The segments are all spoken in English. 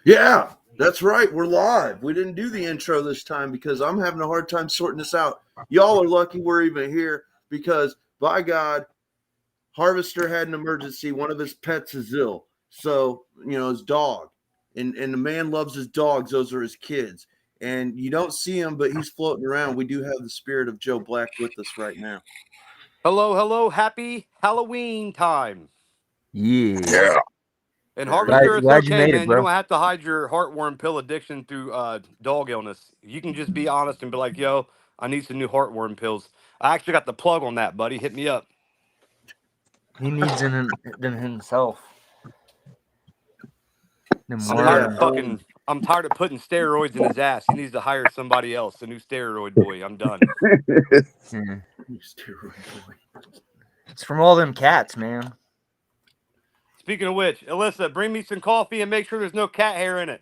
Yeah, that's right. We're live. We didn't do the intro this time because I'm having a hard time sorting this out. Y'all are lucky we're even here because, by God, Harvester had an emergency. One of his pets is ill. So, his dog. And the man loves his dogs. Those are his kids. And you don't see him, but he's floating around. We do have the spirit of Joe Black with us right now. Hello. Happy Halloween time. Yeah. And Very Harvester, good. it's Glad you okay, made it, man. You bro. don't have to hide your heartworm pill addiction through dog illness. You can just be honest and be like, yo, I need some new heartworm pills. I actually got the plug on that, buddy. Hit me up. He needs them himself. Them I'm So, tired yeah. of I'm tired of putting steroids in his ass. He needs to hire somebody else, a new steroid boy. I'm done. Yeah. Steroid boy. It's from all them cats, man. Speaking of which, Alyssa, bring me some coffee and make sure there's no cat hair in it.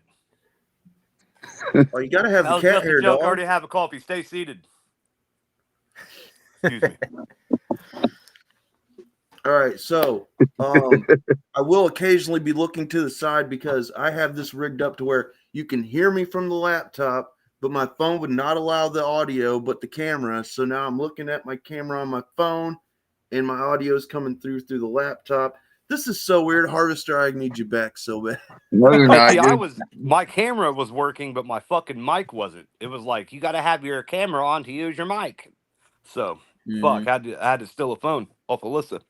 Oh, you got to have That the was cat just a hair, joke. I dog. already have a coffee. Stay seated. Excuse me. All right, so I will occasionally be looking to the side because I have this rigged up to where you can hear me from the laptop, but my phone would not allow the audio, but the camera. So now I'm looking at my camera on my phone, and my audio is coming through the laptop. This is so weird, Harvester. I need you back so bad. No, you're not. See, my camera was working, but my fucking mic wasn't. It was like you got to have your camera on to use your mic. So fuck, I had to steal a phone off Alyssa.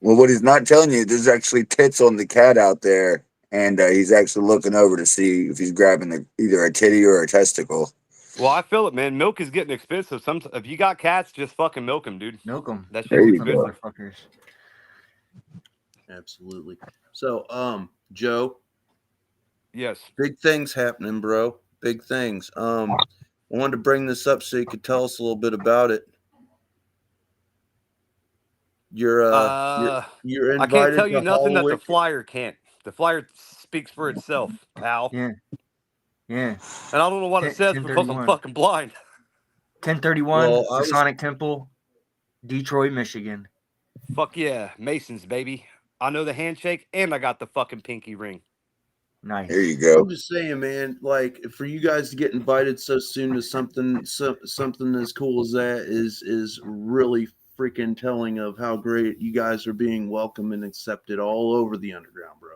Well, what he's not telling you, there's actually tits on the cat out there, and he's actually looking over to see if he's grabbing either a titty or a testicle. Well, I feel it, man. Milk is getting expensive. If you got cats, just fucking milk them, dude. Milk them. That There shit's you good. go. Motherfuckers. Absolutely. So, Joe, Yes. big things happening, bro. Big things. I wanted to bring this up so you could tell us a little bit about it. You're invited I can't tell you to nothing that the Halloween. flyer can't. The flyer speaks for itself, pal. Yeah. Yeah. And I don't know what it says because I'm 1031. fucking blind. 1031, Well, I was- Masonic Temple, Detroit, Michigan. Fuck yeah, Masons, baby. I know the handshake and I got the fucking pinky ring. Nice. There you go. I'm just saying, man. Like for you guys to get invited so soon to something as cool as that is really freaking telling of how great you guys are being welcomed and accepted all over the underground, bro.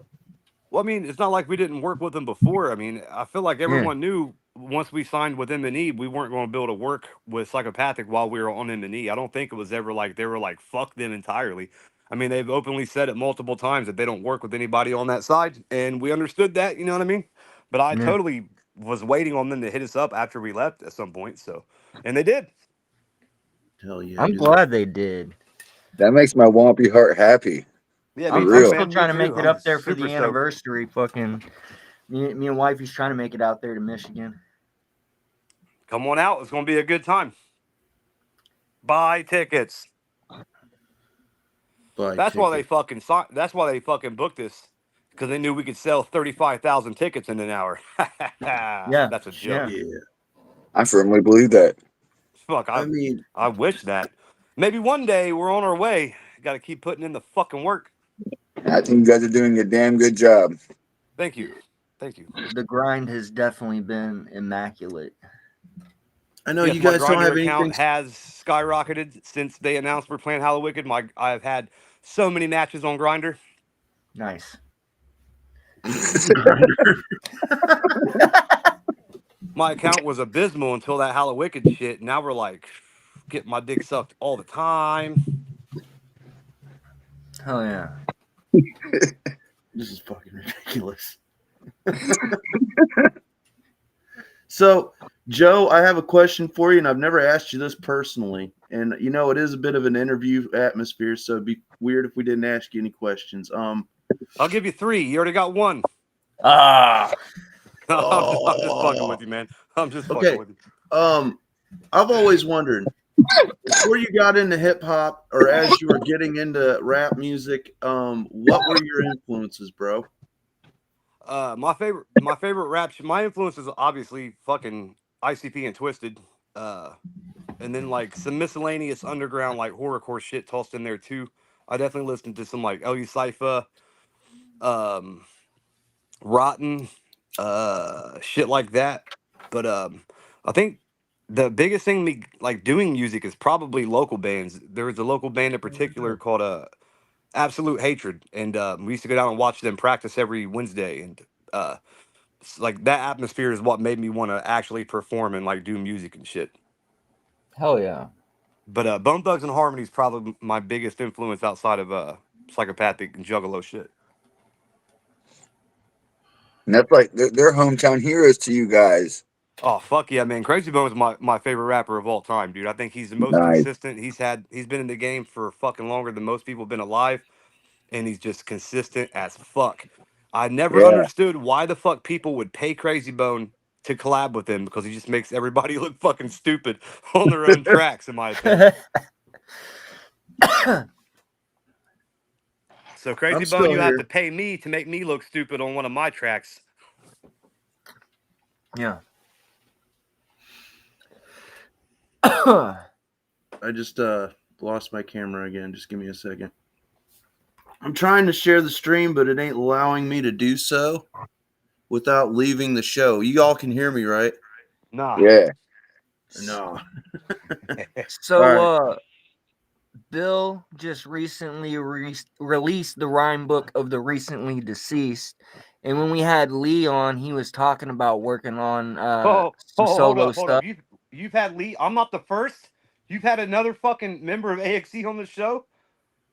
Well, I mean, it's not like we didn't work with them before. I mean, I feel like everyone knew once we signed with M&E, we weren't going to be able to work with Psychopathic while we were on M&E. I don't think it was ever like they were like, fuck them entirely. I mean, they've openly said it multiple times that they don't work with anybody on that side. And we understood that, you know what I mean? But I totally was waiting on them to hit us up after we left at some point. So, and they did. Hell yeah. I'm dude. glad they did. That makes my wompy heart happy. Yeah, I'm real. still trying to make it I'm up there for super the stoked. anniversary. Fucking me and wifey's trying to make it out there to Michigan. Come on out. It's going to be a good time. Buy tickets. That's why they fucking booked this, because they knew we could sell 35,000 tickets in an hour. Yeah, That's a joke. Yeah. I firmly believe that. Fuck, I mean, I wish that. Maybe one day we're on our way. Got to keep putting in the fucking work. I think you guys are doing a damn good job. Thank you. The grind has definitely been immaculate. I know Yes, you my guys don't Grindr have account anything. has skyrocketed since they announced we're playing Hallowicked. I've had so many matches on Grindr. Nice. My account was abysmal until that Hallowicked shit. Now we're like getting my dick sucked all the time. Hell yeah. This is fucking ridiculous. So, Joe, I have a question for you, and I've never asked you this personally. And it is a bit of an interview atmosphere, so it'd be weird if we didn't ask you any questions. I'll give you 3. You already got 1. Ah. I'm just fucking with you, man. I'm just fucking with you. I've always wondered, before you got into hip hop or as you were getting into rap music, what were your influences, bro? My favorite rap. My influence is obviously fucking ICP and Twisted, and then like some miscellaneous underground like horrorcore shit tossed in there too. I definitely listened to some like LU Cypher, Rotten, shit like that. But I think the biggest thing me like doing music is probably local bands. There was a local band in particular called Absolute Hatred, and we used to go down and watch them practice every Wednesday, and like that atmosphere is what made me want to actually perform and like do music and shit. Hell yeah. But Bone Thugs and Harmony is probably my biggest influence outside of psychopathic and juggalo shit. And that's like they're hometown heroes to you guys. Oh fuck yeah, man! Crazy Bone is my favorite rapper of all time, dude. I think he's the most Nice. consistent. He's been in the game for fucking longer than most people have been alive, and he's just consistent as fuck. I never Yeah. understood why the fuck people would pay Crazy Bone to collab with him, because he just makes everybody look fucking stupid on their own tracks, in my opinion. So Crazy I'm Bone, still you have here. to pay me to make me look stupid on one of my tracks. Yeah. I just lost my camera again. Just give me a second. I'm trying to share the stream, but it ain't allowing me to do so without leaving the show. You all can hear me, right? Nah. Yeah. No. So, All Bill just recently released the rhyme book of the recently deceased. And when we had Lee on, he was talking about working on some solo hold stuff. up. You've had Lee. I'm not the first. You've had another fucking member of AXE on the show.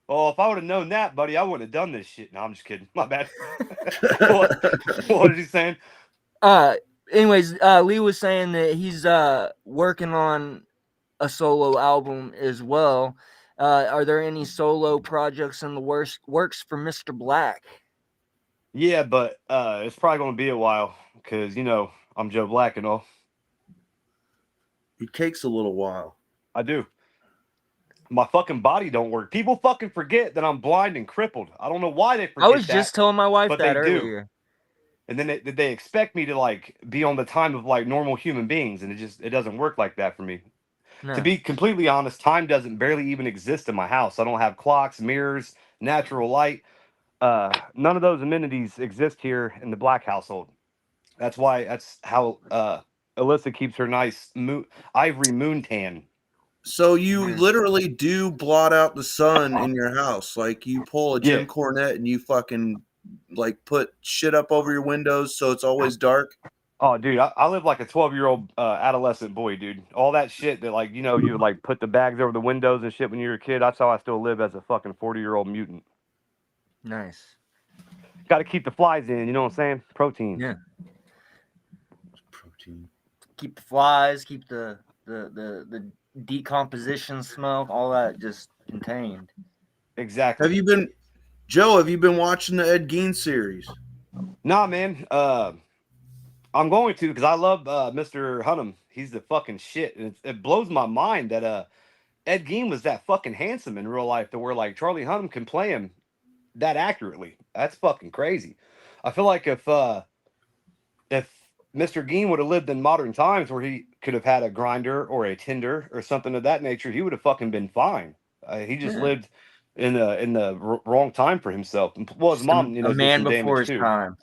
Oh, if I would have known that, buddy, I wouldn't have done this shit. No, I'm just kidding. My bad. What is he saying? Anyways, Lee was saying that he's working on a solo album as well. Are there any solo projects in the works for Mr. Black? Yeah, but it's probably gonna be a while because I'm Joe Black and all. It takes a little while. I do. My fucking body don't work. People fucking forget that I'm blind and crippled. I don't know why they forget I was that, just telling my wife but that they earlier. do. And then they expect me to like be on the time of like normal human beings, and it doesn't work like that for me. No. To be completely honest, time doesn't barely even exist in my house. I don't have clocks, mirrors, natural light. None of those amenities exist here in the Black household. That's how Alyssa keeps her nice ivory moon tan. So you Yeah. literally do blot out the sun in your house. Like you pull a Jim Yeah. Cornette and you fucking like put shit up over your windows so it's always dark. Oh, dude, I live like a 12-year-old adolescent boy, dude. All that shit that, like, you would, like, put the bags over the windows and shit when you were a kid. That's how I still live as a fucking 40-year-old mutant. Nice. Got to keep the flies in, you know what I'm saying? Protein. Yeah. Protein. Keep the flies, keep the decomposition smoke, all that just contained. Exactly. Have you been watching the Ed Gein series? Nah, man. I'm going to because I love Mr. Hunnam. He's the fucking shit. And it blows my mind that Ed Gein was that fucking handsome in real life to where like Charlie Hunnam can play him that accurately. That's fucking crazy. I feel like if Mr. Gein would have lived in modern times where he could have had a grinder or a Tinder or something of that nature, he would have fucking been fine. He just lived in the wrong time for himself. Well, his mom, a did man some before damage his too. time.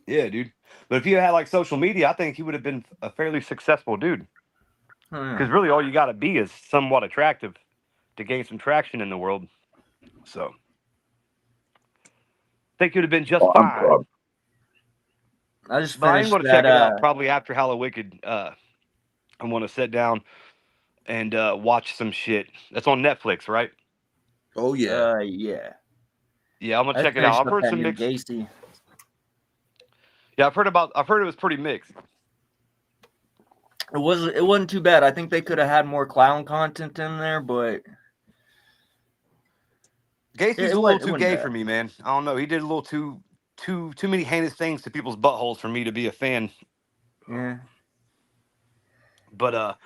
Yeah, dude. But if he had like social media, I think he would have been a fairly successful dude. Because really, all you got to be is somewhat attractive to gain some traction in the world. So, I think you'd have been just fine. I just But I am finished going to that. check it out probably after Hallowicked. I want to sit down and watch some shit. That's on Netflix, right? Oh yeah. Yeah. Yeah, I'm gonna I check it out. finished I've up heard that some new mixed. Gacy. Yeah, I've heard it was pretty mixed. It wasn't too bad. I think they could have had more clown content in there, but Gacy's a little too gay for me, man. I don't know. He did a little too many heinous things to people's buttholes for me to be a fan. Yeah. But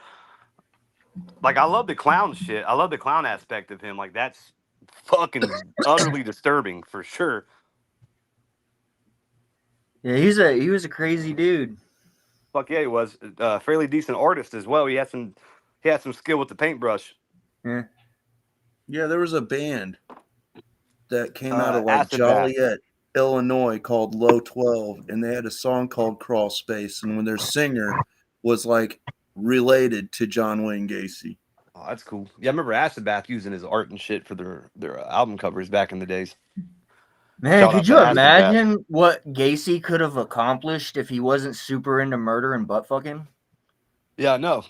like I love the clown shit. I love the clown aspect of him. Like that's fucking utterly disturbing for sure. Yeah, he was a crazy dude. Fuck yeah, he was a fairly decent artist as well. He had some skill with the paintbrush. Yeah. Yeah, there was a band that came out of like Acid Bath. Joliet. Illinois called Low 12, and they had a song called Crawl Space, and when their singer was like related to John Wayne Gacy. Oh, that's cool. Yeah, I remember Acid Bath using his art and shit for their album covers back in the days. Man, Shout could out you to Acid Bath. imagine what Gacy could have accomplished if he wasn't super into murder and butt fucking? Yeah, I know.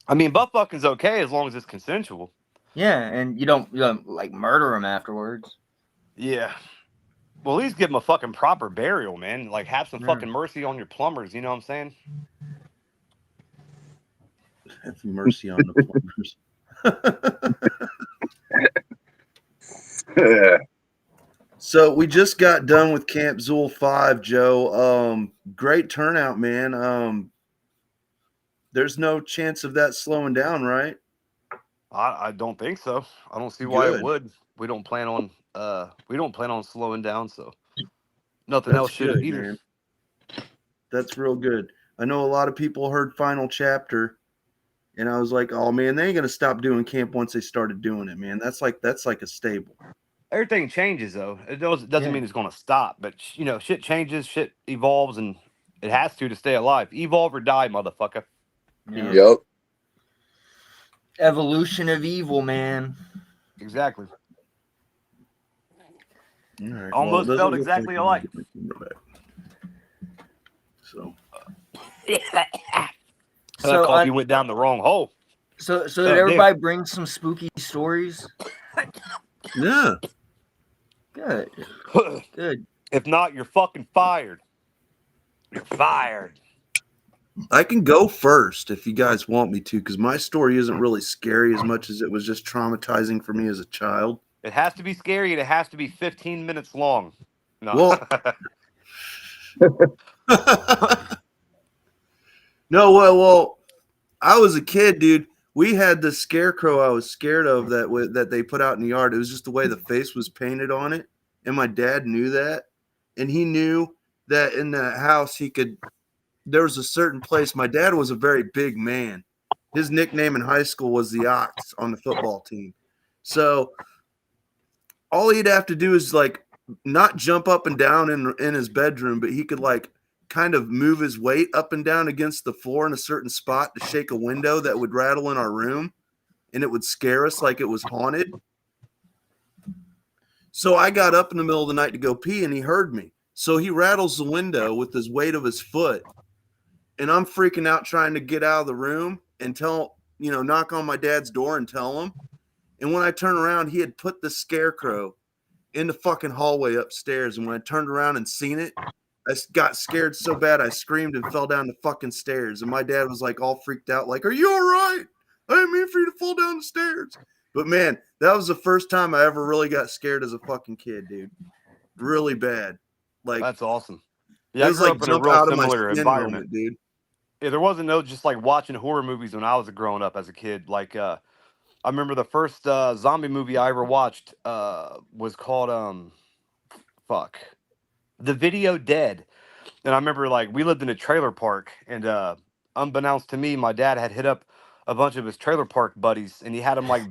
I mean, butt fucking's okay as long as it's consensual. Yeah, and you don't like murder him afterwards. Yeah. Well, at least give him a fucking proper burial, man. Like, have some Yeah. fucking mercy on your plumbers. You know what I'm saying? Have mercy on the plumbers. So we just got done with Camp Zool 5, Joe. Great turnout, man. There's no chance of that slowing down, right? I don't think so. I don't see why it Good. would. We don't plan on slowing down, so nothing That's else should good, either. man. That's real good. I know a lot of people heard Final Chapter, and I was like, oh man, they ain't gonna stop doing camp once they started doing it, man. That's like a staple. Everything changes though. It doesn't Yeah. mean it's going to stop, but you know, shit changes, shit evolves, and it has to stay alive. Evolve or die, motherfucker. Yeah. Yep. Evolution of evil, man. Exactly. All right. Almost well, felt exactly alike. So That So, coffee went down the wrong hole. so did everybody bring some spooky stories? yeah. Good. Good. If not, you're fucking fired. You're fired. I can go first if you guys want me to, because my story isn't really scary as much as it was just traumatizing for me as a child. It has to be scary and it has to be 15 minutes long. No. Well, no, well, I was a kid, dude. We had the scarecrow I was scared of that they put out in the yard. It was just the way the face was painted on it, and my dad knew that, and he knew that in that house there was a certain place. My dad was a very big man. His nickname in high school was the Ox on the football team. So all he'd have to do is like not jump up and down in his bedroom, but he could like kind of move his weight up and down against the floor in a certain spot to shake a window that would rattle in our room, and it would scare us like it was haunted. So I got up in the middle of the night to go pee, and he heard me. So he rattles the window with his weight of his foot, and I'm freaking out trying to get out of the room and knock on my dad's door and tell him. And when I turn around, he had put the scarecrow in the fucking hallway upstairs. And when I turned around and seen it, I got scared so bad I screamed and fell down the fucking stairs. And my dad was like all freaked out, like, "Are you all right? I didn't mean for you to fall down the stairs." But man, that was the first time I ever really got scared as a fucking kid, dude. Really bad. Like, that's awesome. Yeah, it I was grew like up in a jump real out of my similar skin environment. moment, dude. Yeah, there wasn't no just like watching horror movies when I was growing up as a kid. Like I remember the first zombie movie I ever watched was called The Video Dead. And I remember like we lived in a trailer park, and unbeknownst to me, my dad had hit up a bunch of his trailer park buddies, and he had them like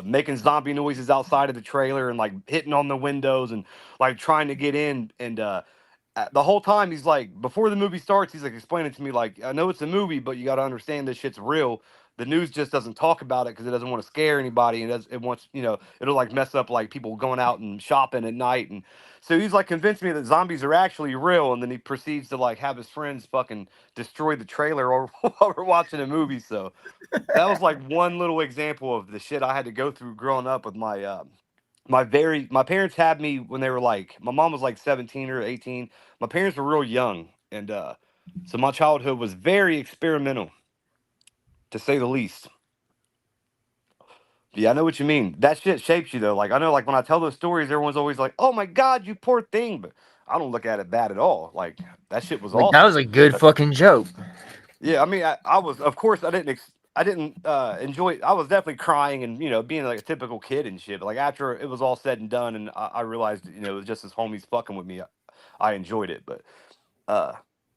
making zombie noises outside of the trailer and like hitting on the windows and like trying to get in. And the whole time he's like, before the movie starts, he's like explaining to me like, I know it's a movie, but you got to understand this shit's real. The news just doesn't talk about it because it doesn't want to scare anybody, and it wants, it'll like mess up like people going out and shopping at night. And so he's like convinced me that zombies are actually real, and then he proceeds to like have his friends fucking destroy the trailer while we're watching a movie. So that was like one little example of the shit I had to go through growing up with my parents had me when they were like, my mom was like 17 or 18. My parents were real young, and so my childhood was very experimental, to say the least. Yeah, I know what you mean. That shit shapes you though. Like I know, like when I tell those stories, everyone's always like, "Oh my god, you poor thing," but I don't look at it bad at all. Like that shit was Like awesome. that was a good fucking joke. Yeah, I mean, I was, of course, I didn't enjoy. I was definitely crying and being like a typical kid and shit. But like after it was all said and done, and I realized it was just his homies fucking with me. I enjoyed it, but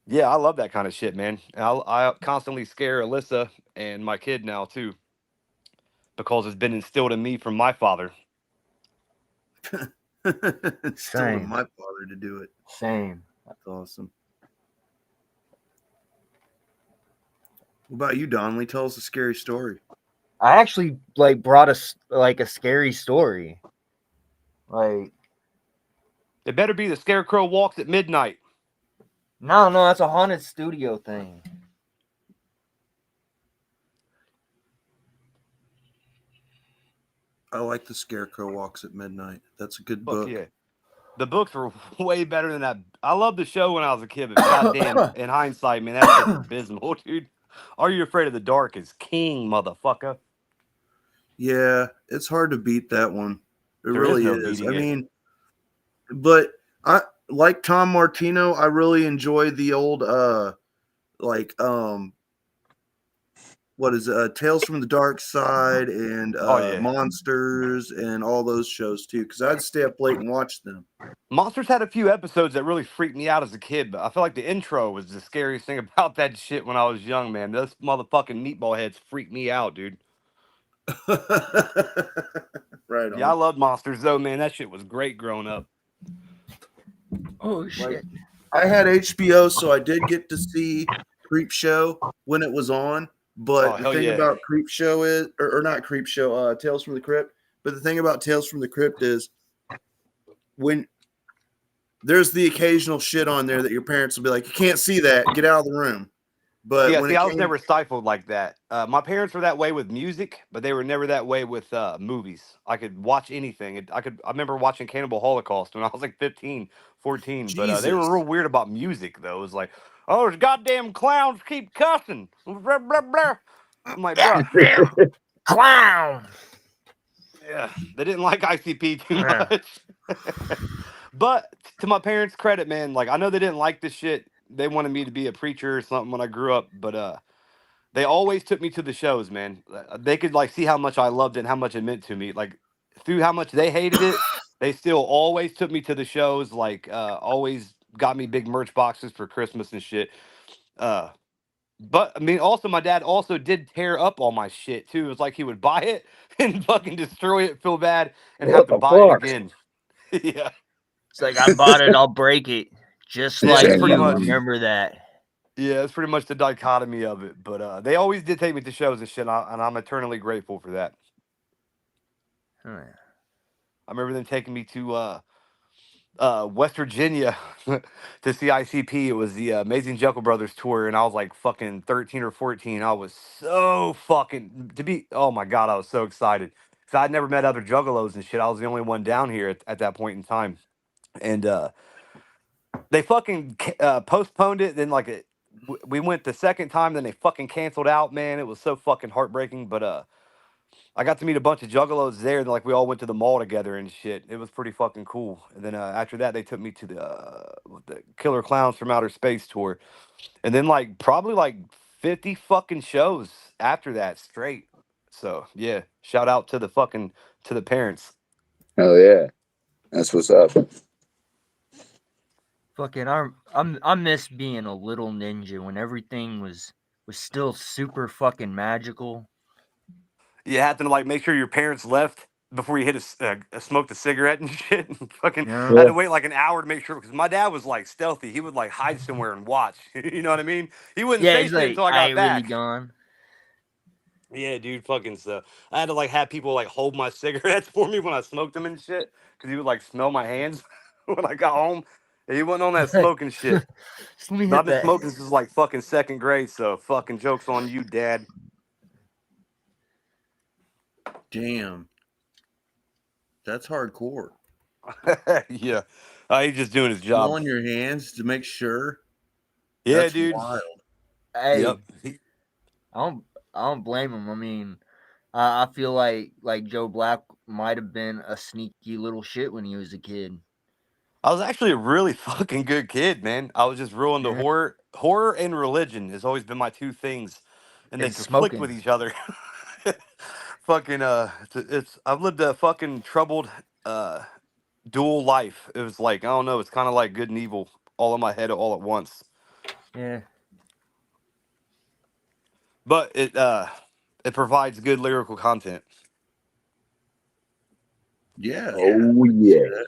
yeah, I love that kind of shit, man. And I constantly scare Alyssa and my kid now too, because it's been instilled in me from my father. Still to Same. my father to do it. Same. That's awesome. What about you, Donnelly? Tell us a scary story. I actually like brought a scary story. Like, It better be the Scarecrow walks at midnight. no, that's a haunted studio thing. I like the Scarecrow walks at midnight. That's a good Fuck book. yeah. The books were way better than that. I loved the show when I was a kid, but goddamn, in hindsight, man, that shit's abysmal, dude. Are You Afraid of the Dark is king, motherfucker. Yeah, it's hard to beat that one. It There is really no is. beating I it. mean, but I like Tom Martino. I really enjoy the old what is it? Tales from the Dark Side and Oh, yeah. Monsters and all those shows too, because I'd stay up late and watch them. Monsters had a few episodes that really freaked me out as a kid, but I feel like the intro was the scariest thing about that shit when I was young, man. Those motherfucking meatball heads freaked me out, dude. Right Yeah, I on. loved Monsters, though, man. That shit was great growing up. Oh shit! I had HBO, so I did get to see Creep Show when it was on. But Oh, the hell thing yeah. about Creep Show is, or not Creep Show, Tales from the Crypt. But the thing about Tales from the Crypt is when there's the occasional shit on there that your parents will be like, you can't see that, get out of the room. But Yeah, when see, it I was came, never stifled like that. My parents were that way with music, but they were never that way with movies. I could watch anything. I remember watching Cannibal Holocaust when I was like 15, 14. But they were Jesus, real weird about music, though. It was like, oh, those goddamn clowns keep cussing. Blah, blah, blah. I'm like, bro, Goddamn clown! yeah, they didn't like ICP too Yeah. much. But to my parents' credit, man, like I know they didn't like this shit. They wanted me to be a preacher or something when I grew up, but they always took me to the shows, man. They could like see how much I loved it and how much it meant to me. Like through how much they hated it, they still always took me to the shows. Like always got me big merch boxes for Christmas and shit. Uh, but I mean, also my dad also did tear up all my shit too. It was like he would buy it and fucking destroy it, feel bad, and have What to the buy it fuck? again. Yeah, It's like I bought it, I'll break it, just yeah, like it's pretty you. much. Remember that? Yeah, it's pretty much the dichotomy of it. But they always did take me to shows and shit, and I'm eternally grateful for that. Oh, yeah. I remember them taking me to West Virginia to see ICP. It was the Amazing Jungle Brothers tour, and I was like fucking 13 or 14. I was so fucking oh my god, I was so excited because I'd never met other juggalos and shit. I was the only one down here at that point in time, and they fucking postponed it. Then we went the second time, then they fucking canceled out. Man, it was so fucking heartbreaking. But I got to meet a bunch of juggalos there, and like we all went to the mall together and shit. It was pretty fucking cool. And then after that, they took me to the Killer Clowns from Outer Space tour, and then like probably like 50 fucking shows after that straight. So yeah, shout out to the parents. Hell yeah. That's what's up. Fucking, I miss being a little ninja when everything was still super fucking magical. You had to like make sure your parents left before you smoked a cigarette and shit. And fucking Yeah. had Yeah. to wait like an hour to make sure because my dad was like stealthy. He would like hide somewhere and watch. You know what I mean? He wouldn't Yeah, say he's shit like, until I I got ain't really back. gone. Yeah, dude, fucking so. I had to like have people like hold my cigarettes for me when I smoked them and shit because he would like smell my hands when I got home. And he wasn't on that smoking shit. Just let me But I've hit been that. smoking since like fucking second grade, so fucking jokes on you, dad. damn, that's hardcore. Yeah, he's just doing his job. Smelling your hands to make sure. Yeah, That's dude. wild. Hey, Yep. I don't blame him. I mean, I feel like Joe Black might have been a sneaky little shit when he was a kid. I was actually a really fucking good kid, man. I was just real into Yeah. horror. Horror and religion has always been my two things, and they And conflict smoking. with each other. Fucking it's I've lived a fucking troubled dual life. It was like I don't know. It's kind of like good and evil all in my head all at once. Yeah. But it provides good lyrical content. Yeah. Oh, I can see yeah. that.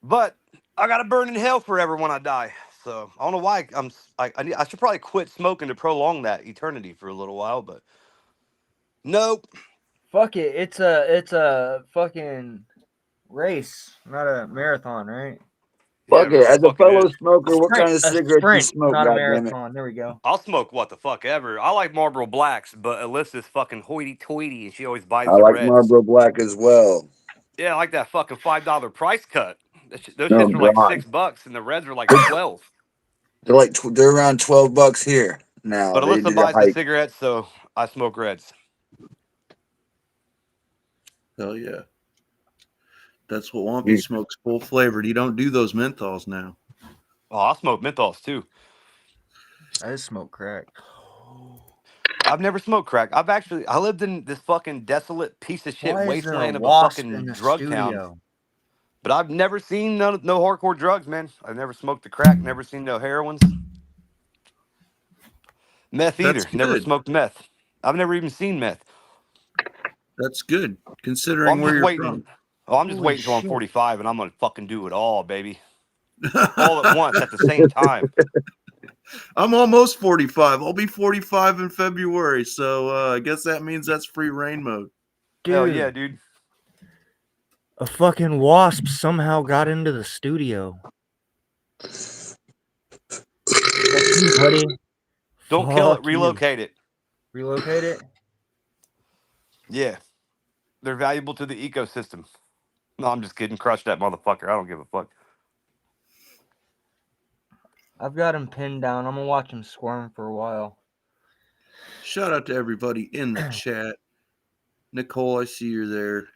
But I gotta burn in hell forever when I die. So I don't know why I should probably quit smoking to prolong that eternity for a little while, but nope. Fuck it. It's a fucking race, not a marathon, right? Yeah, Fuck it it. really As a fucking fellow is. smoker, what kind of A cigarettes you sprint, smoke? not a Goddamn it! marathon. There we go. I'll smoke what the fuck ever. I like Marlboro Blacks, but Alyssa's fucking hoity-toity, and she always buys I the like reds. Marlboro Black as well. Yeah, I like that fucking $5 price cut. Those Oh shits are like God, $6, and the reds are like 12. they're around $12 here now. But They Alyssa did a buys the hike. cigarettes, so I smoke reds. Hell yeah. That's what Wampy smokes, full flavored. You don't do those menthols now. Oh, I smoke menthols too. I just smoke crack. I've never smoked crack. I lived in this fucking desolate piece of shit Why is there a wasteland of a wasp in fucking the drug town. studio? But I've never seen no hardcore drugs, man. I've never smoked the crack, never seen no heroines. Meth That's either. Never good. smoked meth. I've never even seen meth. That's good, Well, considering I'm where just you're waiting. from. Oh, I'm just Holy waiting until I'm shit. 45 and I'm gonna fucking do it all, baby. All at once at the same time. I'm almost 45. I'll be 45 in February, so I guess that means that's free rain mode. Hell Dude, yeah, dude. a fucking wasp somehow got into the studio. Fuck you, buddy. Don't kill it, Fuck you. relocate it. Relocate it? Yeah. They're valuable to the ecosystem. No, I'm just kidding. Crush that motherfucker. I don't give a fuck. I've got him pinned down. I'm gonna watch him squirm for a while. Shout out to everybody in the chat. Nicole, I see you're there.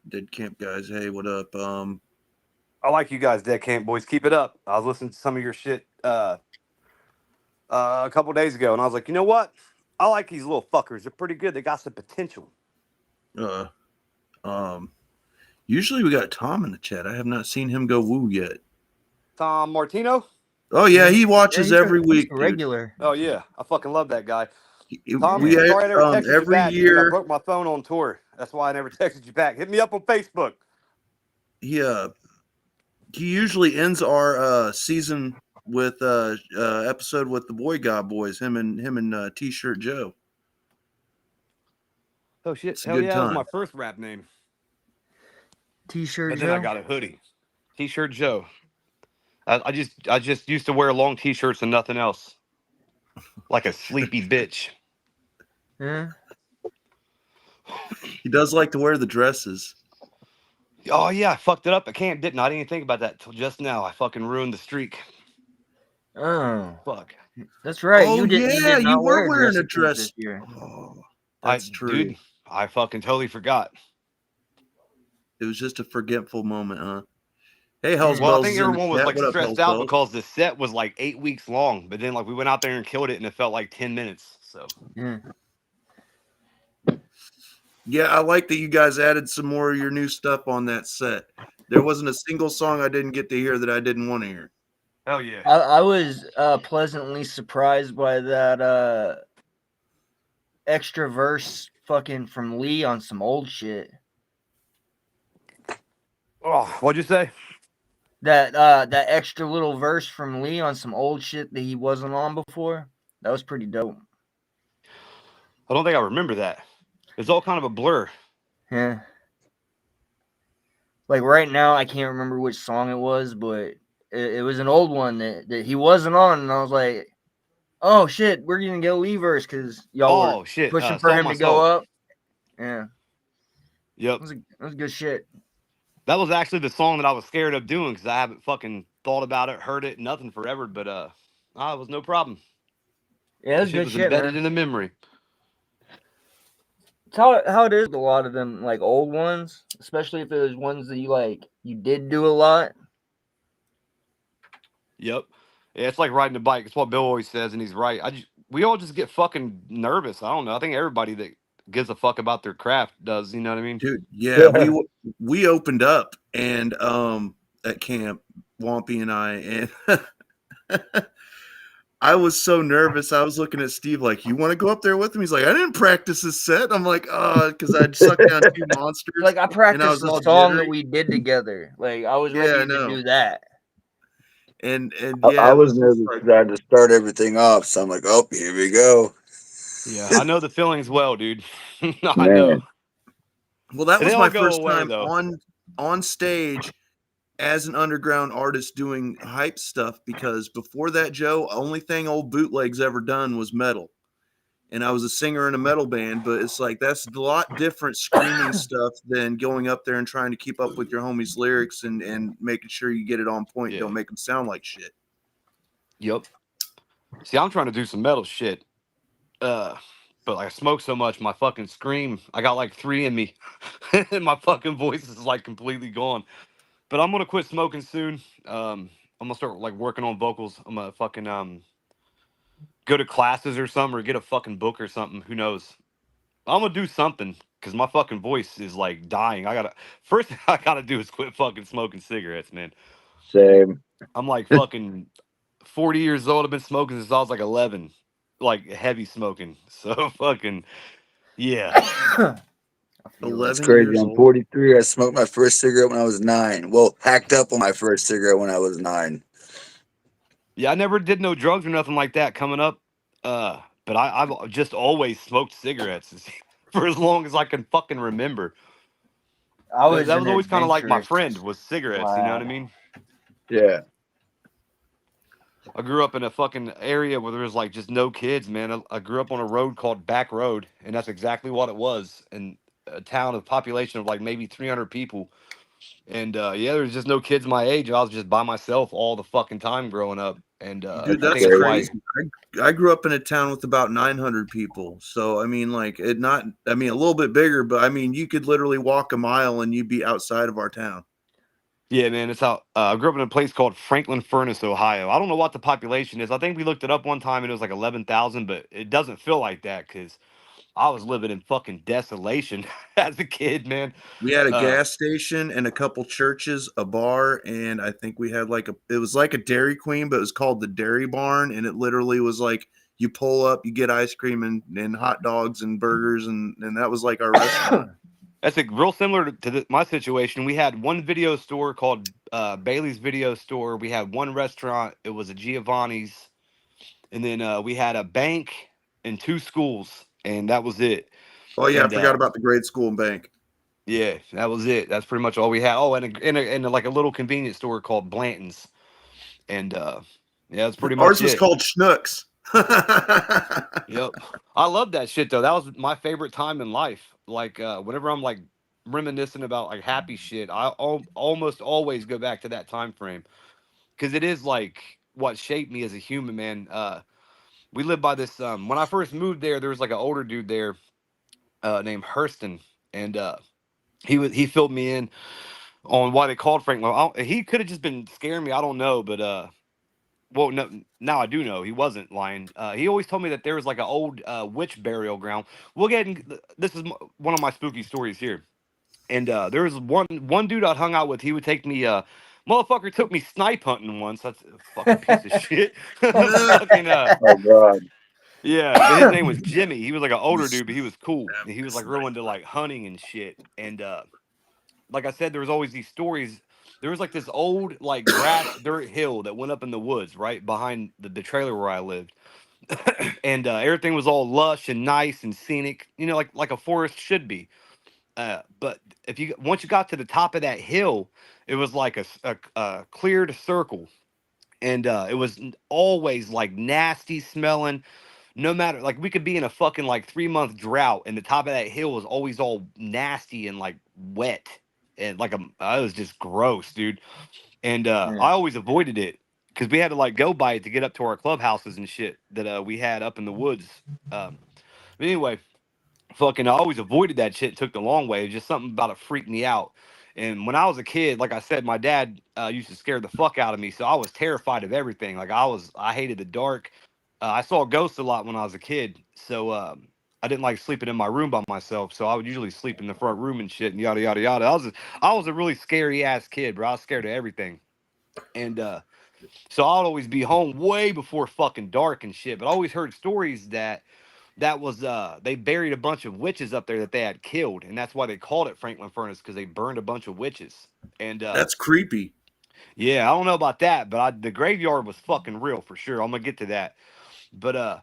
Dead Camp guys, hey, what up? I like you guys, Dead Camp Boys. Keep it up. I was listening to some of your shit a couple days ago, and I was like, you know what? I like these little fuckers. They're pretty good. They got some potential. Usually we got Tom in the chat. I have not seen him go woo yet. Tom Martino? Oh yeah, he watches every he's week, a regular. Oh yeah, I fucking love that guy. dude. Tom, We sorry I never texted you every back, dude. I year broke my phone on tour. That's why I never texted you back. Hit me up on Facebook. he usually ends our season with episode with the Boy God Boys, him and T-shirt Joe. Oh shit! It's a Hell good yeah, that was time. my first rap name. T-shirt But then I Joe? got a hoodie. T-shirt Joe. I just used to wear long T-shirts and nothing else, like a sleepy bitch. Yeah. He does like to wear the dresses. Oh yeah, I fucked it up. Didn't I? I didn't even think about that till just now. I fucking ruined the streak. Oh, Fuck. that's right. Oh You did yeah, you not were wear wearing a dresses dress. this year. Oh, that's true. Dude, I fucking totally forgot. It was just a forgetful moment, huh? Hey, Hell's Well, I Bells think is in the everyone was chat. like What up, stressed Hell's out Bells? because the set was like 8 weeks long, but then like we went out there and killed it, and it felt like 10 minutes. So Yeah. Yeah, I like that you guys added some more of your new stuff on that set. There wasn't a single song I didn't get to hear that I didn't want to hear. hell yeah. I was pleasantly surprised by that extra verse fucking from Lee on some old shit. Oh, what'd you say? That extra little verse from Lee on some old shit that he wasn't on before. That was pretty dope. I don't think I remember that. It's all kind of a blur. Yeah. Like right now, I can't remember which song it was, but it was an old one that he wasn't on, and I was like, "Oh shit, we're gonna get a Lee verse because y'all were Shit. pushing for Salt him My to go Soul. up." Yeah, Yep. that was good shit. That was actually the song that I was scared of doing because I haven't fucking thought about it, heard it, nothing forever. But it was no problem. Yeah, That that's shit good was shit, embedded man. in the memory. It's how it is with a lot of them like old ones, especially if it was ones that you did do a lot. Yep. Yeah, it's like riding a bike. It's what Bill always says, and he's right. We all just get fucking nervous. I don't know. I think everybody that gives a fuck about their craft does. You know what I mean? Dude, yeah, we opened up and at camp, Wampy and I, and I was so nervous. I was looking at Steve like, "You want to go up there with him?" He's like, "I didn't practice this set." I'm like, because I'd sucked down 2 monsters. Like I and I practiced was the all song that jittery. we did together. Like I was Yeah, I ready to know. do that. And I yeah, it was was just nervous like, because I had to start everything off. So I'm like, oh, here we go. Yeah, I know the feelings well, dude. I know. Man, well, that And they was all my go first away time though. on stage as an underground artist doing hype stuff, because before that, Joe, only thing old Bootlegs ever done was metal. And I was a singer in a metal band, but it's like that's a lot different screaming stuff than going up there and trying to keep up with your homies' lyrics and making sure you get it on point and Yeah. don't make them sound like shit. Yep. See, I'm trying to do some metal shit. But I smoke so much, my fucking scream. I got like 3 in me, and my fucking voice is like completely gone. But I'm gonna quit smoking soon. I'm gonna start like working on vocals. I'm gonna fucking go to classes or something, or get a fucking book or something. Who knows? I'm gonna do something because my fucking voice is like dying. I gotta first thing I gotta do is quit fucking smoking cigarettes, man. same. I'm like fucking 40 years old. I've been smoking since I was like 11, like heavy smoking. So fucking yeah. I feel it. It's 11 crazy. years I'm old. 43. I smoked my first cigarette when I was 9. Well, hacked up on my first cigarette when I was 9. Yeah, I never did no drugs or nothing like that coming up. But I've just always smoked cigarettes for as long as I can fucking remember. I was That an was always kind of like my adventurous friend was cigarettes. You know what I lad. mean? Yeah. I grew up in a fucking area where there was like just no kids, man. I grew up on a road called Back Road, and that's exactly what it was. In a town of population of like maybe 300 people. And yeah, there was just no kids my age. I was just by myself all the fucking time growing up. And Dude, I That's think that's that's crazy. why. crazy. I grew up in a town with about 900 people. So, I mean, like, I mean, a little bit bigger, but I mean, you could literally walk a mile and you'd be outside of our town. Yeah, man, it's how I grew up in a place called Franklin Furnace, Ohio. I don't know what the population is. I think we looked it up one time and it was like 11,000, but it doesn't feel like that because I was living in fucking desolation as a kid, man. We had a Uh, gas station and a couple churches, a bar, and I think we had it was like a Dairy Queen, but it was called the Dairy Barn. And it literally was like you pull up, you get ice cream and hot dogs and burgers, and that was like our restaurant. that's like real similar to my situation. We had one video store called Bailey's Video Store. We had one restaurant. It was a Giovanni's, and then we had a bank and 2 schools, and that was it. Oh, yeah, I And forgot about the grade school and bank. yeah, that was it. That's pretty much all we had. Oh, and like a little convenience store called Blanton's, and yeah, that's pretty Ours much was it. called Schnucks. Yep, I love that shit though. That was my favorite time in life. Like whenever I'm like reminiscing about like happy shit, almost always go back to that time frame because it is like what shaped me as a human, man. We lived by this. When I first moved there was like an older dude there named Hurston, and he filled me in on why they called Frank. He could have just been scaring me. I don't know, but well, no, now I do know he wasn't lying. He always told me that there was like an old witch burial ground. We'll get in, this is one of my spooky stories here. And there was one dude I'd hung out with. He would take me. Motherfucker took me snipe hunting once. That's a fucking piece of shit. Fucking Oh, God. yeah, but his name was Jimmy. He was like an older dude, but he was cool. He was like real into like hunting and shit. And like I said, there was always these stories. There was like this old like grass dirt hill that went up in the woods right behind the trailer where I lived, and everything was all lush and nice and scenic, you know, like a forest should be. But if you once you got to the top of that hill, it was like a cleared circle, and it was always like nasty smelling. No matter like we could be in a fucking like 3 month drought, and the top of that hill was always all nasty and like wet, and like it was just gross, dude. And Yeah. I always avoided it because we had to like go by it to get up to our clubhouses and shit that we had up in the woods. But anyway, fucking I always avoided that shit. Took the long way. Just something about it freaked me out. And when I was a kid, like I said, my dad used to scare the fuck out of me, so I was terrified of everything. Like I hated the dark. I saw ghosts a lot when I was a kid, so I didn't like sleeping in my room by myself. So I would usually sleep in the front room and shit and yada yada yada. I was a really scary ass kid, bro. I was scared of everything. And so I'd always be home way before fucking dark and shit. But I always heard stories that was they buried a bunch of witches up there that they had killed, and that's why they called it Franklin Furnace, because they burned a bunch of witches. And That's creepy. yeah, I don't know about that, but the graveyard was fucking real for sure. I'm gonna get to that. But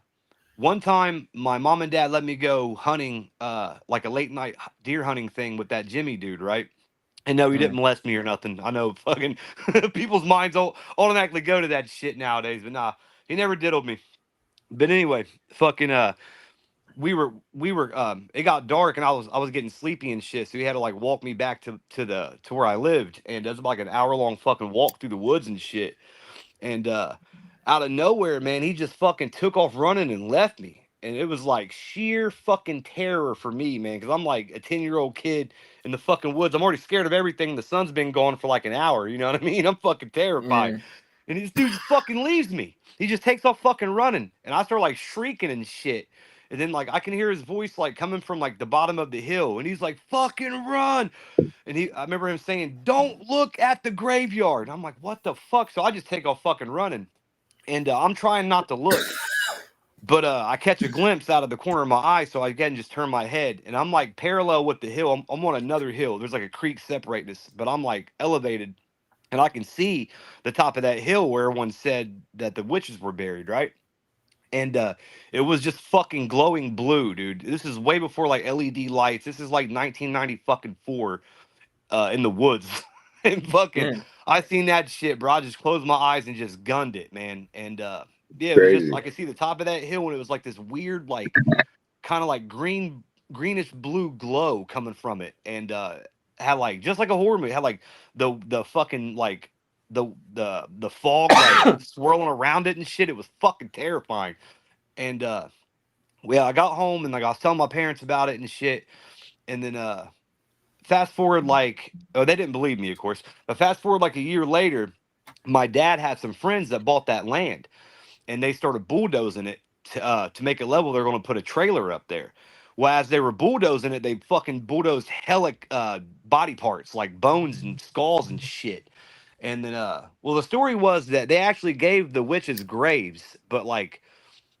one time my mom and dad let me go hunting, like a late night deer hunting thing with that Jimmy dude, right? And no, he didn't molest me or nothing. I know fucking people's minds automatically go to that shit nowadays, but nah, he never diddled me. But anyway, fucking we were it got dark and I was getting sleepy and shit, so he had to like walk me back to where I lived, and it was like an hour long fucking walk through the woods and shit. And out of nowhere, man, he just fucking took off running and left me. And it was like sheer fucking terror for me, man, because I'm like a 10-year-old kid in the fucking woods. I'm already scared of everything. The sun's been gone for like an hour. You know what I mean? I'm fucking terrified. Yeah. And this dude just fucking leaves me. He just takes off fucking running. And I start like shrieking and shit. And then like I can hear his voice like coming from like the bottom of the hill. And he's like, fucking run. And I remember him saying, don't look at the graveyard. I'm like, what the fuck? So I just take off fucking running. And I'm trying not to look. But I catch a glimpse out of the corner of my eye, so I again just turn my head, and I'm like parallel with the hill. I'm on another hill. There's like a creek separating us, but I'm like elevated, and I can see the top of that hill where everyone said that the witches were buried, right? And it was just fucking glowing blue, dude. This is way before like LED lights. This is like 1990 fucking 4 in the woods, and fucking Yeah. I seen that shit, bro. I just closed my eyes and just gunned it, man. And yeah, it was just Crazy. I could see the top of that hill, and it was like this weird, like kind of like greenish blue glow coming from it, and had like just like a horror movie. Had like the fucking like the fog like swirling around it and shit. It was fucking terrifying. And yeah, I got home and like I was telling my parents about it and shit, and then fast forward like oh they didn't believe me, of course, but fast forward like a year later, my dad had some friends that bought that land, and they started bulldozing it to make it level. They're going to put a trailer up there. Well, as they were bulldozing it, they fucking bulldozed hella body parts like bones and skulls and shit. And then well, the story was that they actually gave the witches graves, but like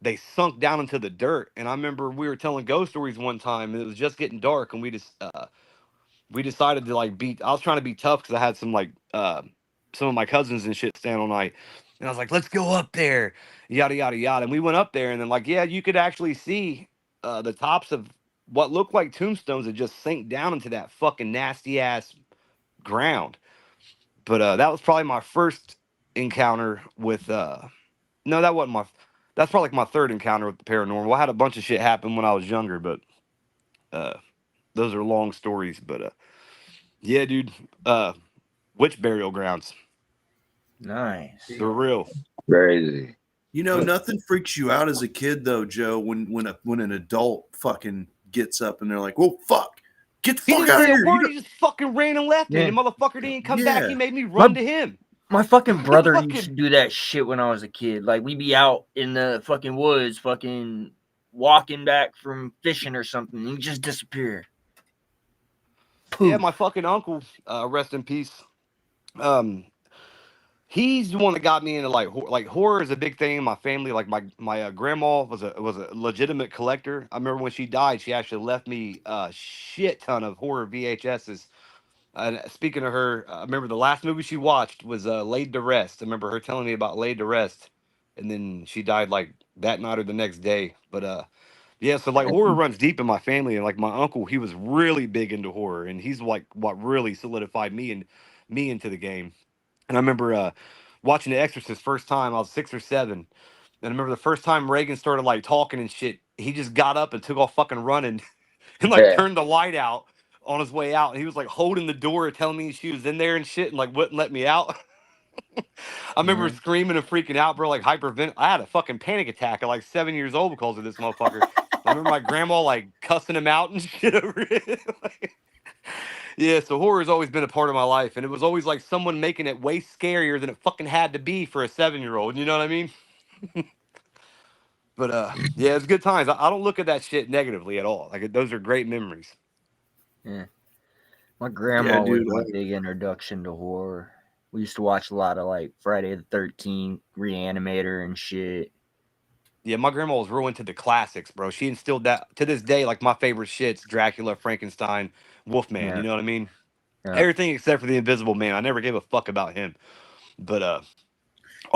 they sunk down into the dirt. And I remember we were telling ghost stories one time, and it was just getting dark, and we decided to like I was trying to be tough because I had some like some of my cousins and shit staying all night. And I was like, let's go up there, yada yada yada. And we went up there, and then like, yeah, you could actually see the tops of what looked like tombstones that just sink down into that fucking nasty ass ground. But that was probably my first encounter with no, that wasn't my that's probably like my third encounter with the paranormal. I had a bunch of shit happen when I was younger, but uh those are long stories. But yeah, dude. Witch burial grounds. Nice. They're real. Crazy. You know, nothing freaks you out as a kid though, Joe, when an adult fucking gets up and they're like, "Whoa, fuck. Get the He fuck didn't out of say a here." word. He just fucking ran and left me. Yeah. And the motherfucker didn't come back. Yeah. He made me run to him. My fucking brother Fucking- used to do that shit when I was a kid. Like we'd be out in the fucking woods, fucking walking back from fishing or something, and he'd just disappear. Yeah, Poof. my fucking uncle, rest in peace. He's the one that got me into like horror is a big thing in my family. Like my grandma was a legitimate collector. I remember when she died, she actually left me a shit ton of horror VHSs. And speaking of her, I remember the last movie she watched was Laid to Rest. I remember her telling me about Laid to Rest, and then she died like that night or the next day. But yeah, so like horror runs deep in my family, and like my uncle, he was really big into horror, and he's like what really solidified me into the game. And I remember watching The Exorcist first time. I was 6 or 7, and I remember the first time Reagan started like talking and shit. He just got up and took off fucking running, and like Yeah. turned the light out on his way out. And he was like holding the door, telling me she was in there and shit, and like wouldn't let me out. I remember screaming and freaking out, bro, like hypervent. I had a fucking panic attack at like 7 years old because of this motherfucker. I remember my grandma like cussing him out and shit over it. Yeah, so horror has always been a part of my life, and it was always like someone making it way scarier than it fucking had to be for a 7-year-old. You know what I mean? But yeah, it's good times. I don't look at that shit negatively at all. Like those are great memories. Yeah. My grandma Yeah, dude, was my big introduction to horror. We used to watch a lot of like Friday the 13th, Reanimator, and shit. Yeah, my grandma was real into the classics, bro. She instilled that to this day. Like my favorite shits: Dracula, Frankenstein, Wolfman. Yeah. You know what I mean? Yeah. Everything except for the Invisible Man. I never gave a fuck about him. But all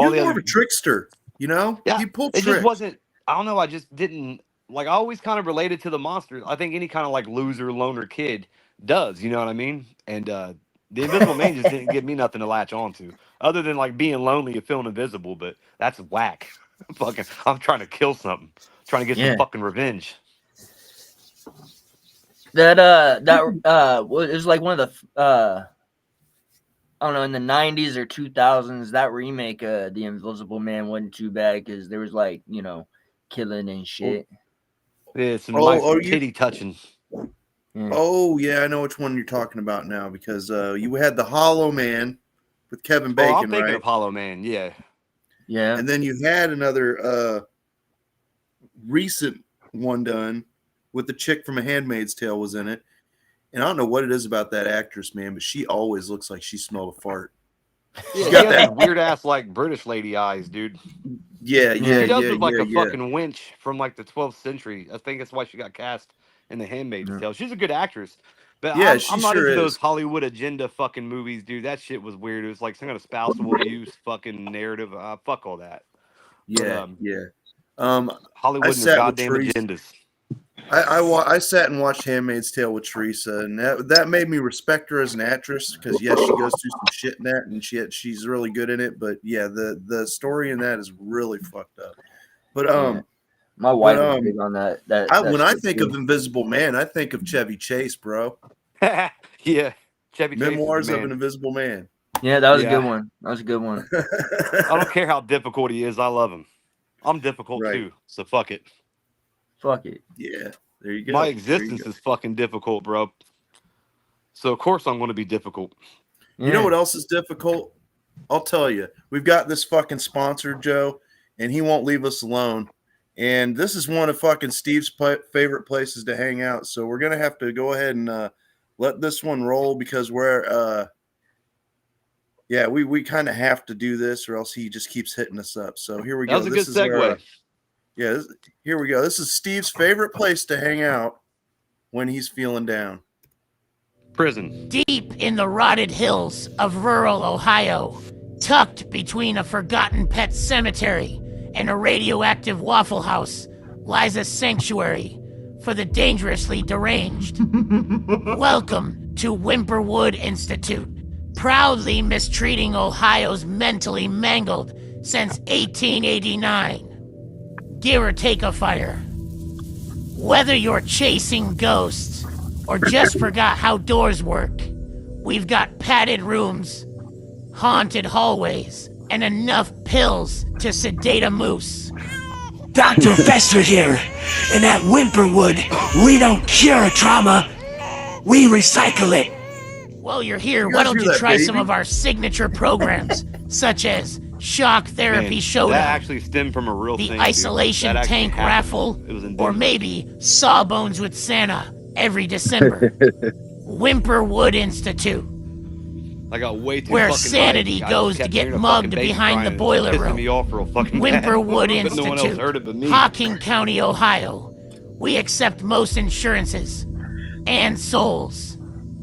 You're the more other, of a trickster, you know? yeah, You pull it tricks. just wasn't. I don't know. I just didn't like. I always kind of related to the monsters. I think any kind of like loser, loner kid does. You know what I mean? And the Invisible Man just didn't give me nothing to latch onto, other than like being lonely and feeling invisible. But that's whack. Fucking, I'm trying to kill something, trying to get some Yeah. fucking revenge. That was like one of the I don't know, in the 90s or 2000s, that remake The Invisible Man wasn't too bad because there was like, you know, killing and shit. Yeah, some Oh, nice are you- titty touching. Yeah. Oh, yeah, I know which one you're talking about now because you had the Hollow Man with Kevin Bacon, I'm thinking right? of Hollow Man. Yeah. Yeah. And then you had another recent one done with the chick from A Handmaid's Tale was in it. And I don't know what it is about that actress, man, but she always looks like she smelled a fart. Yeah, she got has that- these weird ass like British lady eyes, dude. Yeah, yeah, She does yeah, look like yeah, a yeah. fucking wench from like the 12th century. I think that's why she got cast in The Handmaid's Yeah. Tale. She's a good actress. But Yeah, she I'm not sure into is. those Hollywood agenda fucking movies, dude. That shit was weird. It was like some kind of spousal abuse fucking narrative. Fuck all that. Yeah, But, yeah. Hollywood and their sat with goddamn Teresa. agendas. I sat and watched Handmaid's Tale with Teresa, and that made me respect her as an actress because yes, she goes through some shit in that, and she's really good in it. But yeah, the story in that is really fucked up. But Yeah. My wife is big on that. when I shit, think too. of Invisible Man, I think of Chevy Chase, bro. Yeah. Chevy Chase Memoirs is the of man. an Invisible Man. Yeah, that was Yeah. a good one. That was a good one. I don't care how difficult he is. I love him. I'm difficult Right. too. So fuck it. Fuck it. Yeah, there you go. My There you existence go. is fucking difficult, bro. So of course I'm going to be difficult. You know what else is difficult? I'll tell you. We've got this fucking sponsor, Joe, and he won't leave us alone. And this is one of fucking Steve's favorite places to hang out. So we're gonna have to go ahead and let this one roll because we're we kind of have to do this or else he just keeps hitting us up. So here we That go. was a This good is where, segue. here we go. This is Steve's favorite place to hang out when he's feeling down. Prison. Deep in the rotted hills of rural Ohio, tucked between a forgotten pet cemetery and a radioactive Waffle House, lies a sanctuary for the dangerously deranged. Welcome to Whimperwood Institute, proudly mistreating Ohio's mentally mangled since 1889. Give or take a fire. Whether you're chasing ghosts or just forgot how doors work, we've got padded rooms, haunted hallways, and enough pills to sedate a moose. Dr. Fester here, and at Whimperwood, we don't cure trauma, we recycle it. While you're here, You why guys don't hear you that, try some baby? of our signature programs, such as Shock Therapy Man, Showdown, that actually stemmed from a real the thing. dude. Isolation That actually Tank happened. Raffle, It was in or Denver. maybe Sawbones with Santa every December. Whimperwood Institute, I got way too where fucking sanity hyped. I goes just to kept get hearing a mugged fucking baby behind the crying. boiler It's pissing room. me off real fucking bad. Whimperwood But no one else Institute, heard it but me. Hocking County, Ohio. We accept most insurances and souls.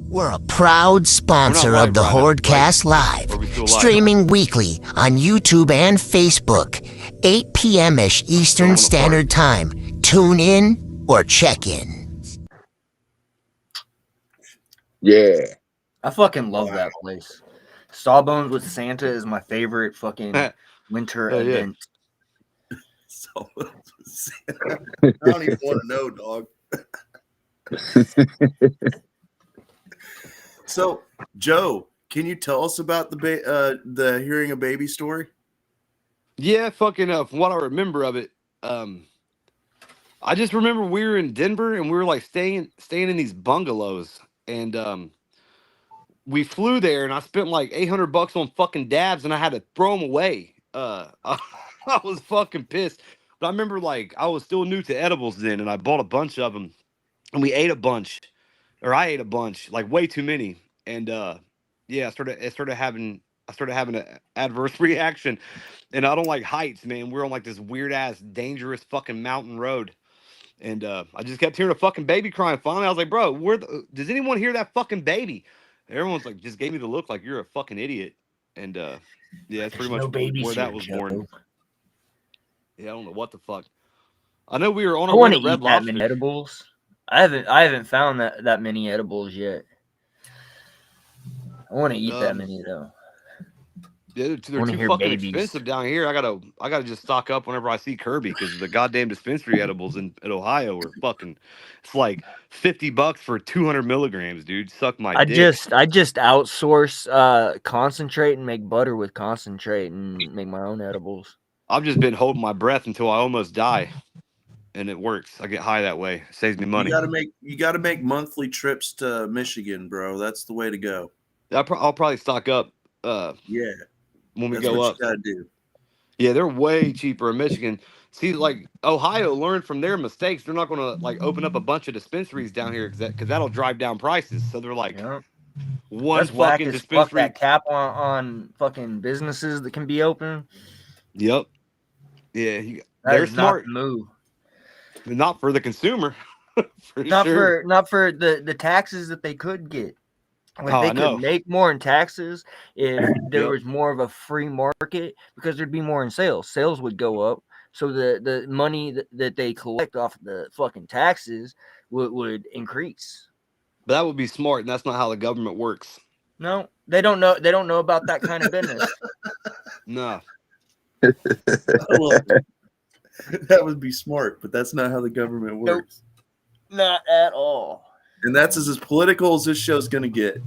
We're a proud sponsor We're not of the live right now, Hordecast right? Or Live, we still live? streaming weekly on YouTube and Facebook, 8 p.m.ish Eastern wanna Standard Time. Tune in or check in. Yeah. I fucking love that place. Sawbones with Santa is my favorite fucking winter Hell yeah. event. So I don't even want to know, dog. So, Joe, can you tell us about the hearing a baby story? Yeah, fucking from what I remember of it, I just remember we were in Denver and we were like staying in these bungalows, and we flew there and I spent like $800 on fucking dabs and I had to throw them away. I was fucking pissed, but I remember like I was still new to edibles then, and I bought a bunch of them, and we ate a bunch, or I ate a bunch, like way too many, and yeah, I started having I started having an adverse reaction, and I don't like heights, man. We're on like this weird ass, dangerous fucking mountain road, and I just kept hearing a fucking baby crying. Finally, I was like, bro, does anyone hear that fucking baby? And everyone's like, just gave me the look like you're a fucking idiot, and yeah, that's There's pretty much no babies where that here, was Joe. born. Yeah, I don't know what the fuck. I know we were on I our way want to to Red eat that many Lobster. edibles. I haven't found that many edibles yet. I want to eat that many though. Yeah, they're wanna too hear fucking babies. expensive down here. I gotta just stock up whenever I see Kirby because the goddamn dispensary edibles in Ohio are fucking. It's like $50 for 200 milligrams, dude. Suck my I dick. just outsource concentrate and make butter with concentrate and make my own edibles. I've just been holding my breath until I almost die, and it works. I get high that way. It saves me money. You gotta make monthly trips to Michigan, bro. That's the way to go. I'll probably stock up. Yeah, when we that's go what up. you gotta do. Yeah, they're way cheaper in Michigan. See, like Ohio learned from their mistakes. They're not going to like open up a bunch of dispensaries down here because that'll drive down prices. So they're like Yeah. one That's whack fucking as fuck. dispensary. That cap on fucking businesses that can be open. Yep. Yeah, That they're is not smart. the move. Not for the consumer. For Not sure. for the taxes that they could get. Like Oh, they I know. could make more in taxes if there Yep. was more of a free market because there'd be more in sales. Sales would go up. So the money that they collect off of the fucking taxes would increase. But that would be smart, and that's not how the government works. No, they don't know. They don't know about that kind of business. No. That would be smart, but that's not how the government works. Not at all. And that's as political as this show's gonna get.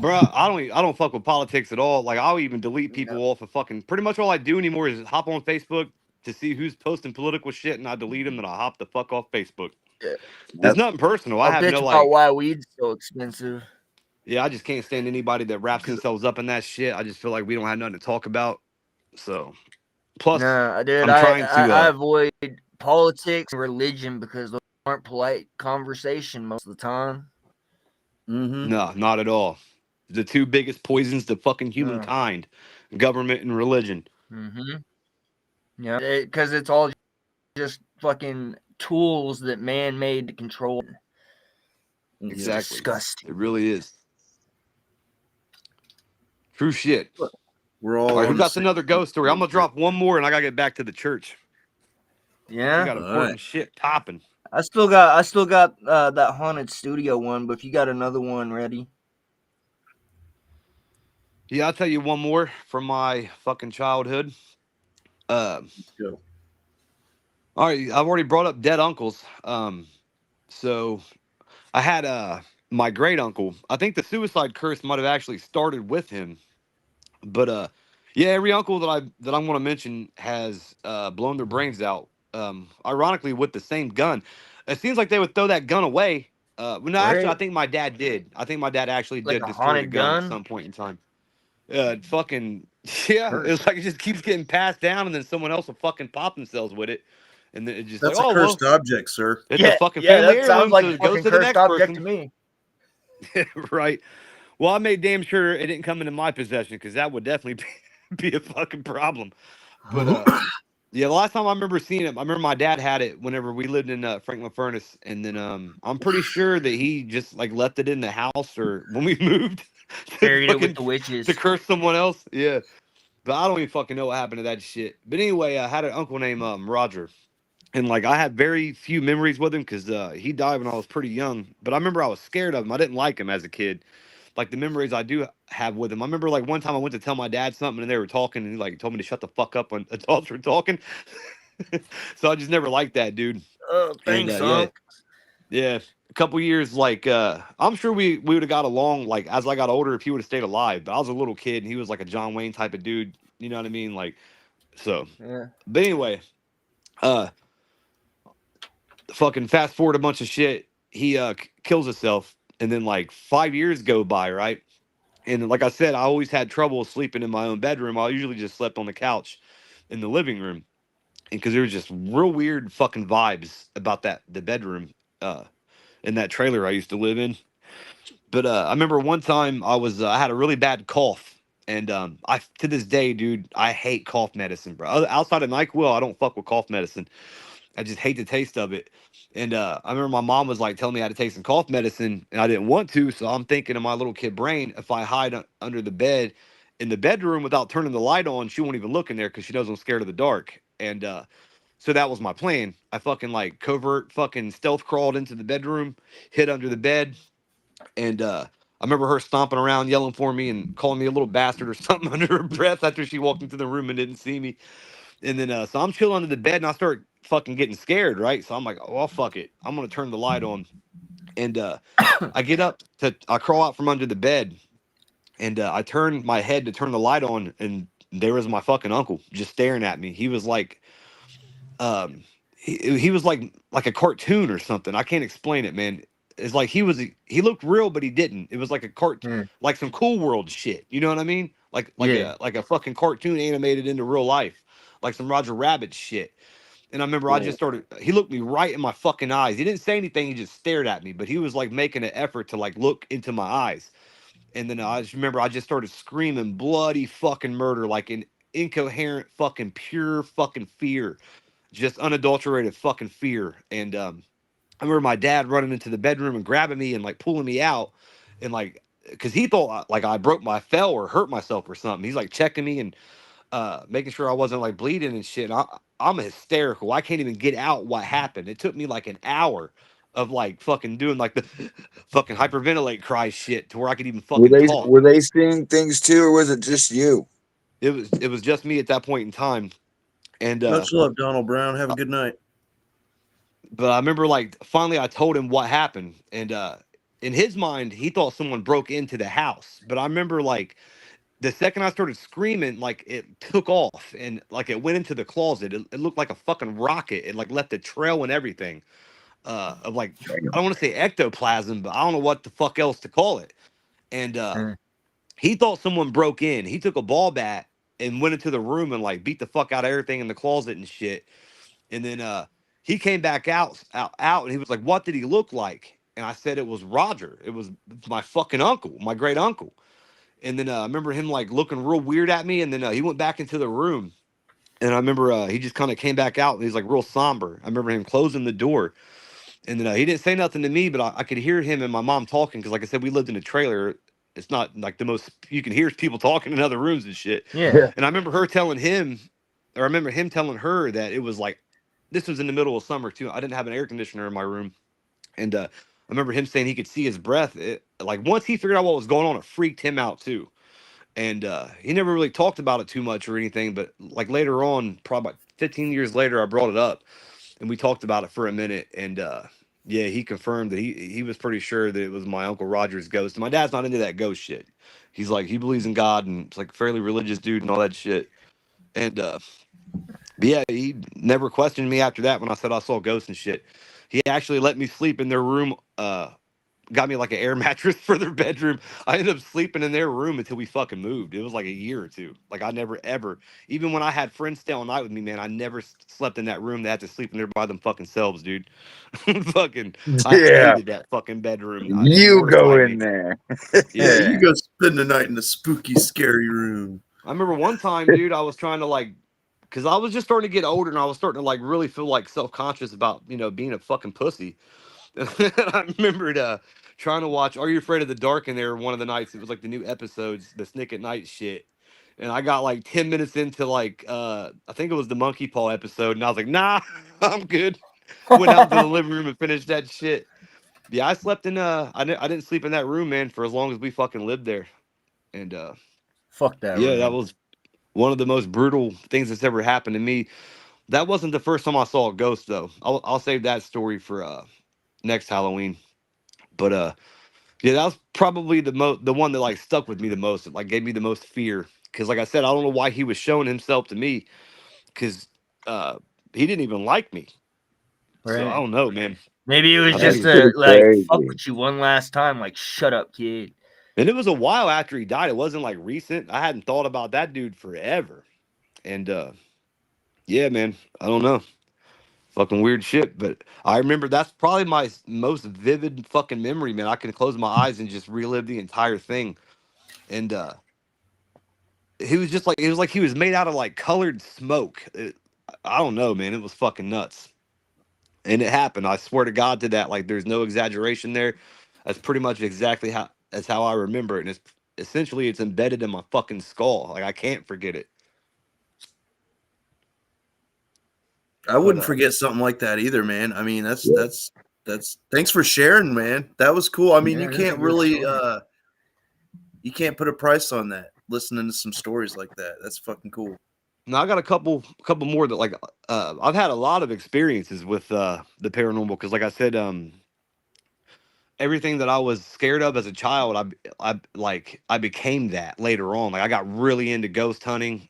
Bro, I don't fuck with politics at all. Like I'll even delete people off of fucking pretty much all I do anymore is hop on Facebook to see who's posting political shit and I delete them and I hop the fuck off Facebook. Yeah. There's nothing personal. I I'll have bitch no about like why weed's so expensive. yeah, I just can't stand anybody that wraps themselves up in that shit. I just feel like we don't have nothing to talk about. So plus No, dude, I'm trying to I avoid politics and religion because those aren't polite conversation most of the time. Mm-hmm. No, not at all. The two biggest poisons to fucking humankind, government and religion. Mm-hmm. Yeah, because it's all just fucking tools that man made to control. It's Exactly. disgusting. It really is. True shit. We're all right, who on got the another ghost story? I'm gonna drop one more and I gotta get back to the church. Yeah. We got important shit popping. I still got that haunted studio one, but if you got another one ready. Yeah, I'll tell you one more from my fucking childhood. Let's go. All right, I've already brought up dead uncles. So I had my great uncle. I think the suicide curse might have actually started with him. But yeah, every uncle that I'm going to mention has blown their brains out. Ironically, with the same gun. It seems like they would throw that gun away. No, actually, I think my dad did. I think my dad actually Like did a destroy the haunted gun gun? at some point in time. Fucking yeah, it's like it just keeps getting passed down, and then someone else will fucking pop themselves with it, and then it just That's like, a oh cursed well, object, sir. it's a fucking family that sounds heirloom, like so a it goes fucking to the cursed next object person. to me. Right. Well, I made damn sure it didn't come into my possession because that would definitely be a fucking problem. But yeah, the last time I remember seeing it, I remember my dad had it whenever we lived in Franklin Furnace, and then I'm pretty sure that he just like left it in the house or when we moved, Buried it with fucking the witches. to curse someone else. Yeah, but I don't even fucking know what happened to that shit. But anyway, I had an uncle named Roger. And like I had very few memories with him because he died when I was pretty young. But I remember I was scared of him. I didn't like him as a kid. Like the memories I do have with him. I remember like one time I went to tell my dad something and they were talking and he like told me to shut the fuck up when adults were talking. So I just never liked that dude. Oh, thanks, And, yeah. A couple years like I'm sure we would have got along like as I got older if he would have stayed alive. But I was a little kid and he was like a John Wayne type of dude. You know what I mean? Like so. Yeah. But anyway, fucking fast forward a bunch of shit. He kills himself, and then like 5 years go by, right? And like I said, I always had trouble sleeping in my own bedroom. I usually just slept on the couch in the living room, and because there was just real weird fucking vibes about the bedroom in that trailer I used to live in. But I remember one time I had a really bad cough, and I to this day, dude, I hate cough medicine, bro. Outside of NyQuil, I don't fuck with cough medicine. I just hate the taste of it. And I remember my mom was like telling me how to take some cough medicine, and I didn't want to. So I'm thinking in my little kid brain, if I hide under the bed in the bedroom without turning the light on, she won't even look in there because she knows I'm scared of the dark. And so that was my plan. I fucking like covert fucking stealth crawled into the bedroom, hid under the bed, and I remember her stomping around, yelling for me, and calling me a little bastard or something under her breath after she walked into the room and didn't see me. And then so I'm chilling under the bed and I start fucking getting scared, right? So I'm like, oh, well, fuck it. I'm gonna turn the light on. And I get up I crawl out from under the bed and I turn my head to turn the light on, and there was my fucking uncle just staring at me. He was like, he was like a cartoon or something. I can't explain it, man. It's like he looked real, but he didn't. It was like a Hmm. like some Cool World shit. You know what I mean? Yeah. Like a fucking cartoon animated into real life, like some Roger Rabbit shit. And I remember I just started. He looked me right in my fucking eyes. He didn't say anything. He just stared at me, but he was like making an effort to like look into my eyes. And then I just remember I just started screaming bloody fucking murder, like an incoherent fucking pure fucking fear, just unadulterated fucking fear. And I remember my dad running into the bedroom and grabbing me and like pulling me out, and like because he thought like I fell or hurt myself or something. He's like checking me and making sure I wasn't like bleeding and shit. And I'm hysterical. I can't even get out what happened. It took me like an hour of like fucking doing like the fucking hyperventilate cry shit to where I could even fucking talk. Were they seeing things too, or was it just you? It was just me at that point in time. And Much love, Donald Brown. Have a good night. but I remember like finally I told him what happened, and in his mind he thought someone broke into the house. But I remember like the second I started screaming, like it took off and like it went into the closet. It looked like a fucking rocket. It like left a trail and everything. Of like I don't want to say ectoplasm, but I don't know what the fuck else to call it. And Hmm. he thought someone broke in. He took a ball bat and went into the room and like beat the fuck out of everything in the closet and shit. And then he came back out and he was like, "What did he look like?" And I said it was Roger. It was my fucking uncle, my great uncle. And then I remember him like looking real weird at me. And then he went back into the room. And I remember he just kind of came back out and he's like real somber. I remember him closing the door. And then he didn't say nothing to me, but I could hear him and my mom talking because, like I said, we lived in a trailer. It's not like the most you can hear people talking in other rooms and shit. Yeah. And I remember her telling him, or I remember him telling her that it was like this was in the middle of summer too. I didn't have an air conditioner in my room, and I remember him saying he could see his breath. Like once he figured out what was going on, it freaked him out too. And he never really talked about it too much or anything. But like later on, probably about 15 years later, I brought it up and we talked about it for a minute. And yeah, he confirmed that he was pretty sure that it was my Uncle Roger's ghost. And my dad's not into that ghost shit. He's like, he believes in God and it's like a fairly religious dude and all that shit. And but yeah, he never questioned me after that when I said I saw ghosts and shit. He actually let me sleep in their room, got me like an air mattress for their bedroom. I ended up sleeping in their room until we fucking moved. It was like a year or two. Like I never ever, even when I had friends stay all night with me, man, I never slept in that room. They had to sleep in there by them fucking selves, dude. Fucking, I Yeah, hated that fucking bedroom. It you go mortified me. in there. Yeah, Yeah. you go spend the night in the spooky, scary room. I remember one time, dude, I was trying to like, because I was just starting to get older and I was starting to like really feel like self-conscious about, being a fucking pussy. I remembered trying to watch Are You Afraid of the Dark in there one of the nights. It was like the new episodes, the Snick at Night shit. And I got like 10 minutes into like I think it was the monkey paw episode, and I was like, nah, I'm good. Went out into the living room and finished that shit. Yeah, I slept in I didn't sleep in that room, man, for as long as we fucking lived there. And Fuck that yeah, that room. was one of the most brutal things that's ever happened to me. That wasn't the first time I saw a ghost though. I'll save that story for next Halloween. But yeah, that was probably the one that like stuck with me the most. It like gave me the most fear because, like I said, I don't know why he was showing himself to me because uh, he didn't even like me. So I Right. don't know, man. Maybe it was I think just it That's was, to pretty like fuck crazy. with you one last time, like shut up, kid. and it was a while after he died. It wasn't like recent. I hadn't thought about that dude forever. And yeah, man, I don't know. Fucking weird shit. But I remember that's probably my most vivid fucking memory, man. I can close my eyes and just relive the entire thing. And he was just like, it was like he was made out of like colored smoke. I don't know, man. It was fucking nuts. And it happened. I swear to God to that. Like, there's no exaggeration there. That's pretty much exactly how I remember it. And it's essentially it's embedded in my fucking skull. Like, I can't forget it. I wouldn't forget something like that either, man. I mean, that's thanks for sharing, man. That was cool. I mean, Yeah, you that's a can't good really story. you can't put a price on that. Listening to some stories like that. That's fucking cool. Now I got a couple more that like I've had a lot of experiences with the paranormal because like I said, everything that I was scared of as a child, I became that later on. Like I got really into ghost hunting.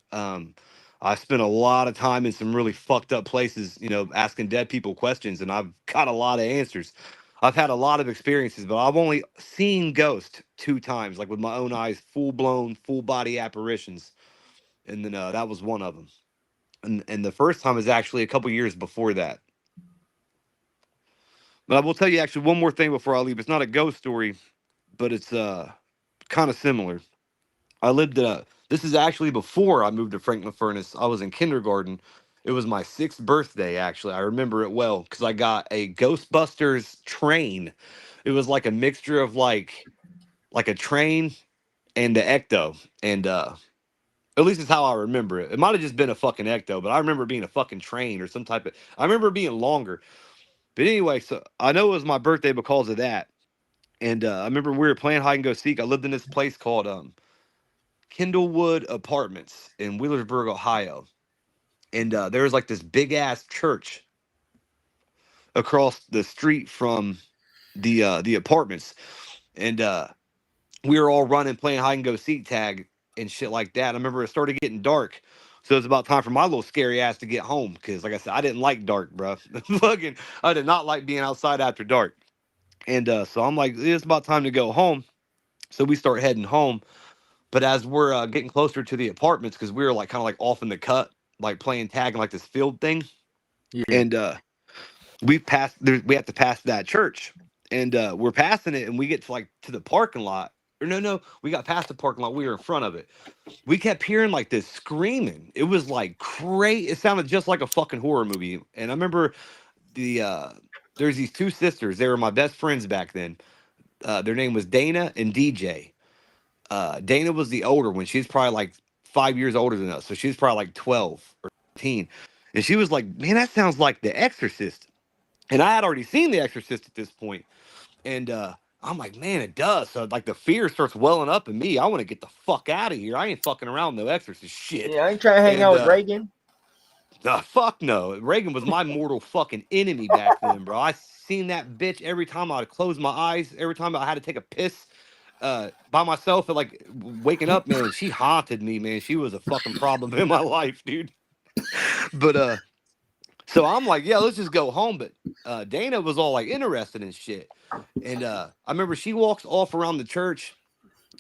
I spent a lot of time in some really fucked up places, you know, asking dead people questions, and I've got a lot of answers. I've had a lot of experiences, but I've only seen ghosts 2 times, like with my own eyes, full blown, full body apparitions, and then that was one of them. And the first time is actually a couple years before that. But I will tell you actually one more thing before I leave. It's not a ghost story, but it's kind of similar. I lived this is actually before I moved to Franklin Furnace. I was in kindergarten. It was my 6th birthday actually. I remember it well cuz I got a Ghostbusters train. It was like a mixture of like a train and the Ecto and at least it's how I remember it. It might have just been a fucking Ecto, but I remember it being a fucking train or some type of I remember it being longer. But anyway, so I know it was my birthday because of that. And I remember we were playing hide and go seek. I lived in this place called Kindlewood Apartments in Wheelersburg, Ohio. And there was like this big ass church across the street from the apartments. And we were all running, playing hide and go seek tag and shit like that. I remember it started getting dark. So it was about time for my little scary ass to get home. Cause like I said, I didn't like dark, bro. Fucking, I did not like being outside after dark. And so I'm like, it's about time to go home. So we start heading home. But as we're getting closer to the apartments, because we were like kind of like off in the cut, like playing tag in like this field thing, Yeah. and we have to pass that church, and we're passing it, and we get to like to the parking lot. Or no, we got past the parking lot. We were in front of it. We kept hearing like this screaming. It was like crazy. It sounded just like a fucking horror movie. And I remember there's these 2 sisters. They were my best friends back then. Their name was Dana and DJ. Dana was the older one. She's probably like 5 years older than us. So she's probably like 12 or 13. And she was like, man, that sounds like The Exorcist. And I had already seen The Exorcist at this point. And I'm like, man, it does. So like the fear starts welling up in me. I want to get the fuck out of here. I ain't fucking around with no Exorcist shit. Yeah, I ain't trying to hang And out with Reagan. fuck no. Reagan was my mortal fucking enemy back then, bro. I seen that bitch every time I'd close my eyes, every time I had to take a piss by myself and like waking up, man. She haunted me, man. She was a fucking problem in my life, dude. But so I'm like, yeah, let's just go home. But Dana was all like interested in shit. And I remember she walks off around the church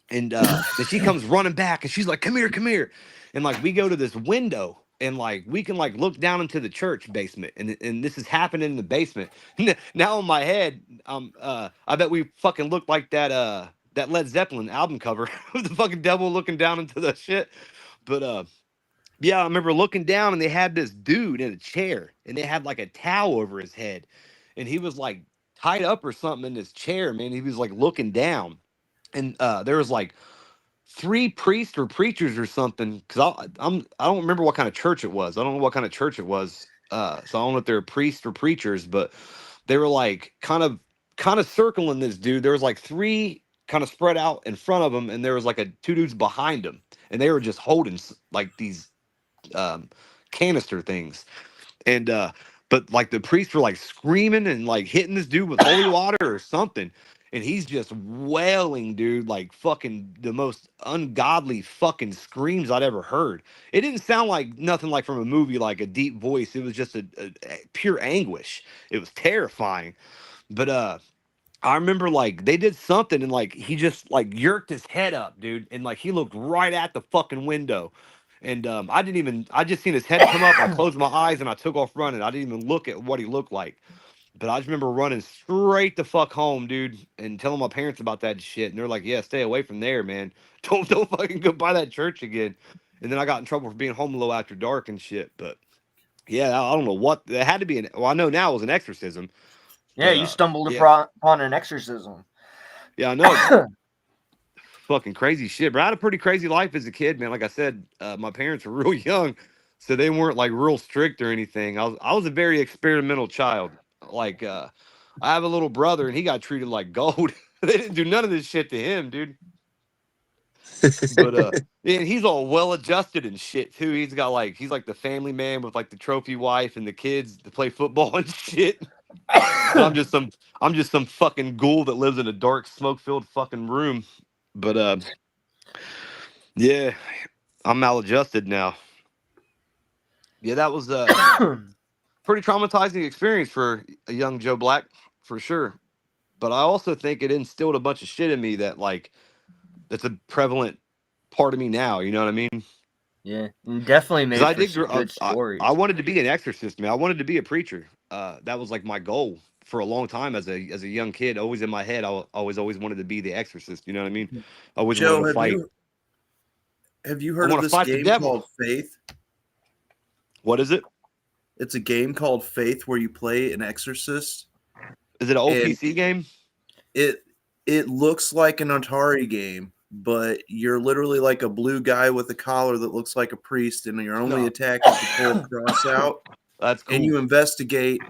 and then she comes running back and she's like, come here, come here. And like we go to this window and like we can like look down into the church basement and this is happening in the basement. Now in my head, I bet we fucking looked like that Led Zeppelin album cover with the fucking devil looking down into the shit. But yeah, I remember looking down and they had this dude in a chair and they had like a towel over his head and he was like tied up or something in this chair, man. He was like looking down and there was like 3 priests or preachers or something because I don't remember what kind of church it was. I don't know what kind of church it was. So I don't know if they're priests or preachers, but they were like kind of circling this dude. There was like 3 kind of spread out in front of him, and there was like 2 dudes behind him, and they were just holding like these um, canister things. And but like the priests were like screaming and like hitting this dude with holy water or something. And he's just wailing, dude, like fucking the most ungodly fucking screams I'd ever heard. It didn't sound like nothing like from a movie, like a deep voice. It was just a pure anguish. It was terrifying. But I remember like they did something and like he just like yerked his head up, dude, and like he looked right at the fucking window. And I just seen his head come up. I closed my eyes and I took off running. I didn't even look at what he looked like. But I just remember running straight the fuck home, dude, and telling my parents about that shit. And they're like, "Yeah, stay away from there, man. Don't fucking go by that church again." And then I got in trouble for being home a little after dark and shit. But yeah, I don't know what it had to be. Well, I know now it was an exorcism. Yeah, But, you stumbled yeah. upon an exorcism. Yeah, I know. Fucking crazy shit. But I had a pretty crazy life as a kid, man. Like I said, my parents were real young, so they weren't like real strict or anything. I was a very experimental child. Like I have a little brother and he got treated like gold. They didn't do none of this shit to him, dude. But and he's all well adjusted and shit too. He's like the family man with like the trophy wife and the kids to play football and shit. And I'm just some fucking ghoul that lives in a dark smoke-filled fucking room. But yeah, I'm maladjusted now. Yeah, that was pretty traumatizing experience for a young Joe Black, for sure. But I also think it instilled a bunch of shit in me that that's a prevalent part of me now. You know what I mean? Yeah, and definitely made Because I for did some good stories. I wanted to be an exorcist, man. I wanted to be a preacher. That was like my goal for a long time as a young kid. Always in my head, I always wanted to be the exorcist. You know what I mean? I always Joe, wanted to fight. Have you I heard of want to this fight the game devil. called Faith? What is it? It's a game called Faith where you play an exorcist. Is it an And OPC game? It looks like an Atari game, but you're literally like a blue guy with a collar that looks like a priest, and your only No. attack is to pull a cross out. That's cool. And you investigate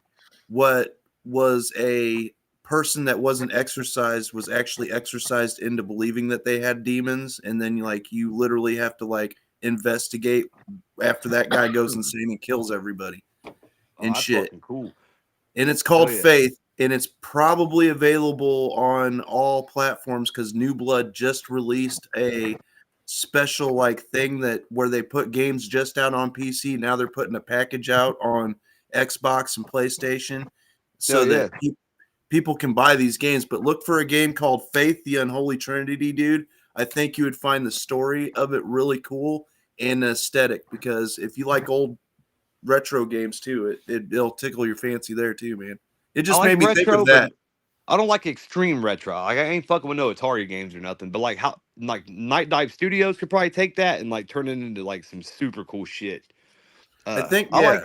what was a person that wasn't exorcised was actually exorcised into believing that they had demons, and then you literally have to investigate after that guy goes insane and kills everybody and that's shit. fucking cool. And it's called yeah. Faith, and it's probably available on all platforms because New Blood just released a special thing where they put games just out on PC. Now they're putting a package out on Xbox and PlayStation so that people can buy these games. But look for a game called Faith, the Unholy Trinity, dude. I think you would find the story of it really cool and the aesthetic, because if you like old retro games too, it'll tickle your fancy there too, man. It just made me think of that. I don't like extreme retro. I ain't fucking with no Atari games or nothing. But how Night Dive Studios could probably take that and turn it into some super cool shit. I think I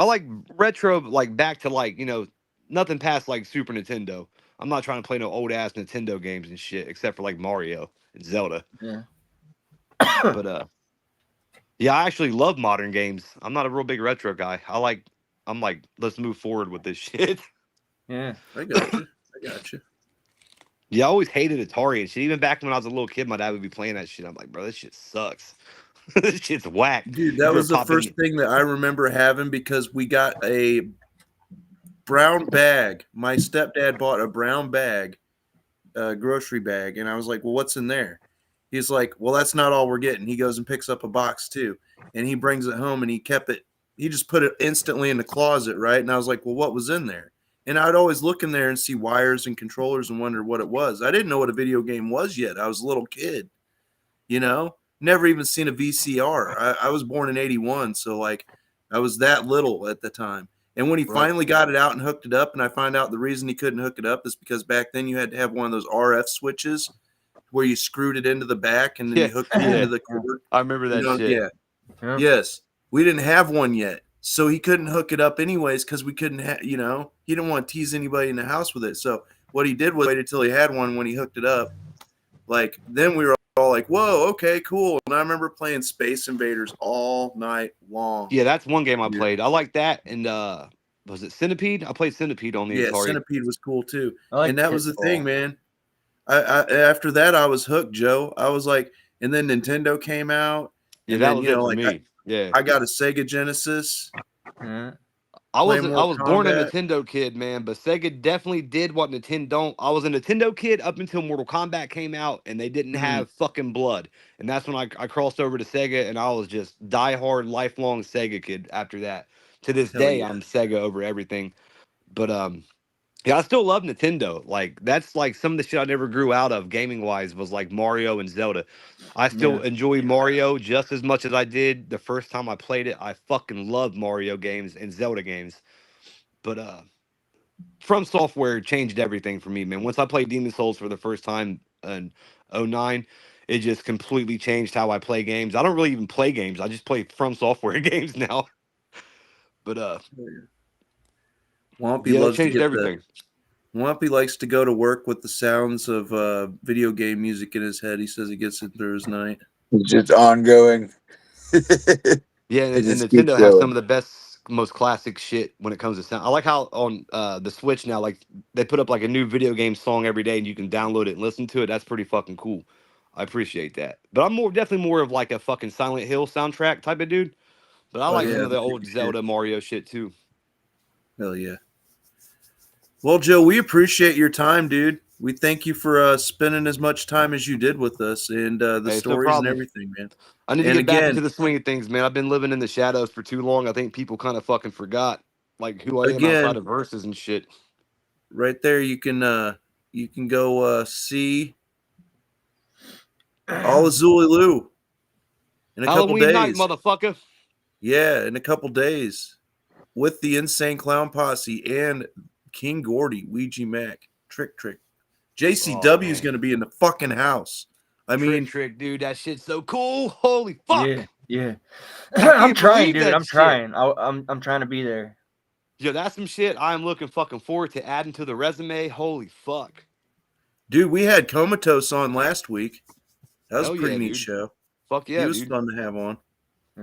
like retro back to nothing past Super Nintendo. I'm not trying to play no old ass Nintendo games and shit except for Mario and Zelda. Yeah. But yeah, I actually love modern games. I'm not a real big retro guy. I'm like, let's move forward with this shit. Yeah, I got you. Yeah, I always hated Atari and shit. Even back when I was a little kid, my dad would be playing that shit. I'm like, bro, this shit sucks. This shit's whack. Dude, that was the first thing that I remember having, because we got a brown bag. My stepdad bought a brown bag, grocery bag, and I was like, well, what's in there? He's like, well, that's not all we're getting. He goes and picks up a box too, and he brings it home, and he just put it instantly in the closet, right? And I was like, well, what was in there? And I'd always look in there and see wires and controllers and wonder what it was. I didn't know what a video game was yet. I was a little kid, never even seen a VCR. I was born in 81, so I was that little at the time. And when he finally got it out and hooked it up, and I find out the reason he couldn't hook it up is because back then you had to have one of those RF switches where you screwed it into the back and then you hooked it into the cord. I remember that shit. Yeah. Yes. We didn't have one yet. So he couldn't hook it up anyways because we couldn't have, he didn't want to tease anybody in the house with it. So what he did was wait until he had one. When he hooked it up, then we were all like, whoa, okay, cool. And I remember playing Space Invaders all night long. Yeah, that's one game I played. I like that. And was it Centipede? I played Centipede on the Atari. Centipede was cool too. And that was the thing, man. I after that I was hooked, Joe. I was like, and then Nintendo came out. Yeah, that was it for me. I got a Sega Genesis. I was born a Nintendo kid, man, but Sega definitely did what Nintendo don't. I was a Nintendo kid up until Mortal Kombat came out, and they didn't have fucking blood. And that's when I crossed over to Sega, and I was just diehard, lifelong Sega kid after that. To this day, I'm Sega over everything. But Yeah, I still love Nintendo. Like that's like some of the shit I never grew out of gaming wise was like Mario and Zelda. I still enjoy Mario just as much as I did the first time I played it. I fucking love Mario games and Zelda games. But From Software changed everything for me, man. Once I played Demon Souls for the first time in '09, it just completely changed how I play games. I don't really even play games. I just play From Software games now. But Wompy yeah, that loves to changed get the. everything. Wumpy likes to go to work with the sounds of video game music in his head. He says he gets it through his night. It's just ongoing. Yeah, It and just keeps Nintendo has some going. of the best, most classic shit when it comes to sound. I like how on the Switch now, like they put up like a new video game song every day, and you can download it and listen to it. That's pretty fucking cool. I appreciate that. But I'm definitely more of like a fucking Silent Hill soundtrack type of dude. But I Oh like yeah, some of the the old creepy Zelda shit. Mario shit too. Hell yeah. Well, Joe, we appreciate your time, dude. We thank you for spending as much time as you did with us and the Hey, it's no stories and problem. everything, man. I need to And get back again, into the swing of things, man. I've been living in the shadows for too long. I think people kind of fucking forgot like who I am outside again, of verses and shit. right there, you can go see all of Zululu in a couple Halloween night, days. motherfucker. Yeah, in a couple days with the Insane Clown Posse and King Gordy, Ouija Mac, Trick. Oh JCW is man. going to be in the fucking house. I mean, Trick, dude, that shit's so cool. Holy fuck. Yeah. I I'm can't trying, believe dude. that I'm shit. trying. I'm trying to be there. Yo, that's some shit I'm looking fucking forward to adding to the resume. Holy fuck. dude, we had Comatose on last week. That was a Hell pretty yeah, neat dude. show. Fuck He yeah, was dude. fun to have on.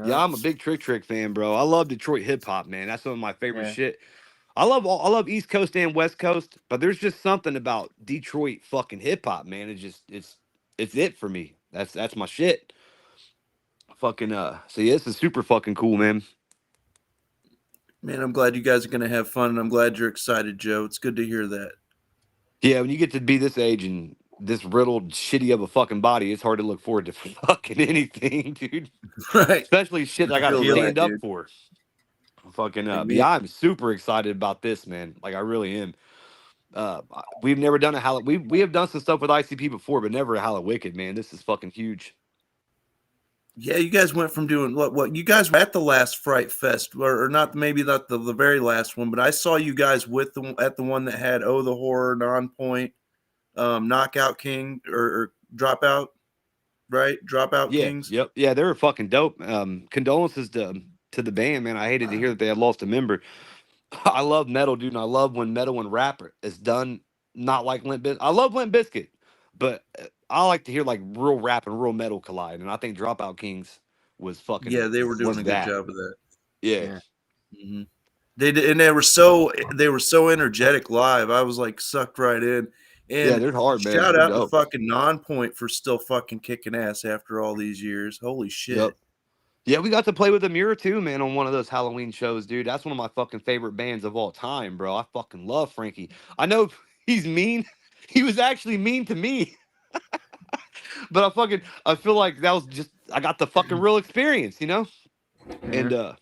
Yeah, I'm a big Trick fan, bro. I love Detroit hip hop, man. That's some of my favorite Yeah. shit. I love East Coast and West Coast, but there's just something about Detroit fucking hip hop, man. It's it for me. That's my shit. Fucking so yeah, this is super fucking cool, man. Man, I'm glad you guys are going to have fun, and I'm glad you're excited, Joe. It's good to hear that. Yeah, when you get to be this age and this riddled shitty of a fucking body, it's hard to look forward to fucking anything, dude. Right. Especially shit I I gotta feel stand that, up dude. for. Fucking Like but me. yeah, I'm super excited about this, man. Like I really am. We've never done a Halloween. We have done some stuff with ICP before, but never a Halloween Wicked, man. This is fucking huge. Yeah, you guys went from doing what you guys were at the last Fright Fest, or not, maybe not the very last one, but I saw you guys with at the one that had the Horror, Non-Point, Knockout King, or Dropout, right? Dropout Yeah, Kings. yep, yeah, they were fucking dope. Condolences to the band, man. I hated to hear that they had lost a member. I love metal, dude, and I love when metal and rap is done not like Limp Bizkit. I love Limp Bizkit, but I like to hear like real rap and real metal collide, and I think Dropout Kings was Yeah, fucking they were doing was a good that. job of that. Yeah. Yeah. Mm-hmm. They did, and they were so energetic live. I was like sucked right in. Yeah, And they're hard, man. shout They're out to dope. fucking Non-Point for still fucking kicking ass after all these years. Holy shit. Yep. Yeah, we got to play with Amira too, man, on one of those Halloween shows, dude. That's one of my fucking favorite bands of all time, bro. I fucking love Frankie. I know he's mean. He was actually mean to me. But I feel like that was just I got the fucking real experience, you know? And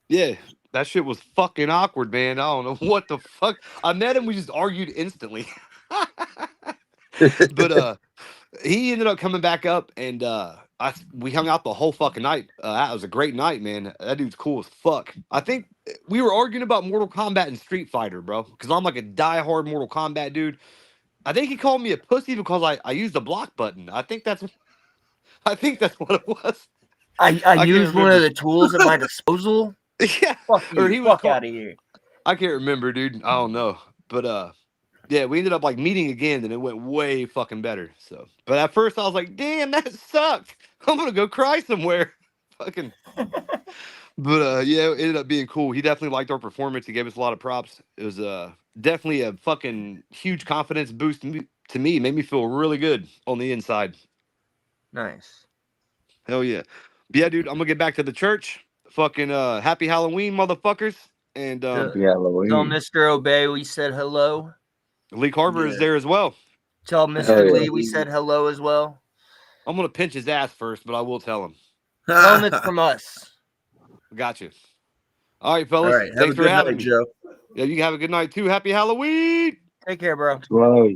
yeah, that shit was fucking awkward, man. I don't know what the fuck. I met him, we just argued instantly. But he ended up coming back up and we hung out the whole fucking night. That was a great night, man. That dude's cool as fuck. I think we were arguing about Mortal Kombat and Street Fighter, bro. Because I'm like a diehard Mortal Kombat dude. I think he called me a pussy because I used the block button. I think that's what it was. I can't used one remember. of the tools at my disposal. Yeah. Fuck Or you. he was Fuck out of here. I can't remember, dude. I don't know. But yeah, we ended up like meeting again and it went way fucking better. So but at first I was like, damn, that sucked. I'm gonna go cry somewhere. Fucking But yeah, it ended up being cool. He definitely liked our performance. He gave us a lot of props. It was definitely a fucking huge confidence boost to me. It made me feel really good on the inside. Nice. Hell yeah. But yeah, dude, I'm gonna get back to the church. Fucking happy Halloween, motherfuckers. And Yeah. Happy Halloween. Tell Mr. Obey we said hello. Lee Carver is Yeah. there as well. Tell Hell Mr. yeah. Lee we said hello as well. I'm gonna pinch his ass first, but I will tell him. Tell him it's from us. Got you. All right, All fellas. right. Have Thanks a for good having night, me. Joe. Yeah, you have a good night too. Happy Halloween. Take care, bro. Whoa.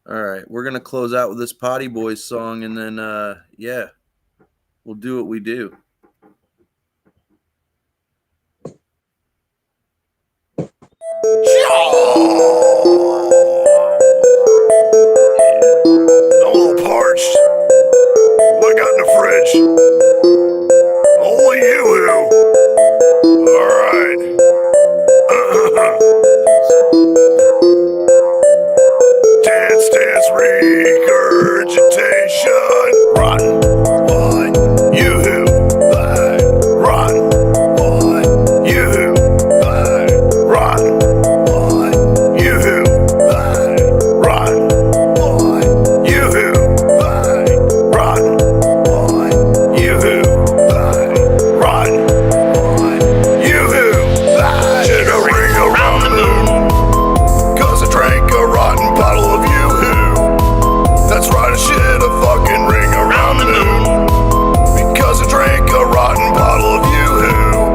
All right, we're gonna close out with this Potty Boys song, and then yeah, we'll do what we do. I'm a little parched. What I got in the fridge? Only Yoo-hoo. Alright. Dance, regurgitation. Run, boy, Yoo-hoo. Run, boy, Yoo-hoo. Run, boy, Yoo-hoo. Run, boy, Yoo-hoo. Run, boy, Yoo-hoo. Run, boy, Yoo-hoo. Should I ring around the moon? 'Cause I drank a rotten bottle of Yoo-hoo. That's right, I shit a fucking ring around the moon. Because I drank a rotten bottle of Yoo-hoo.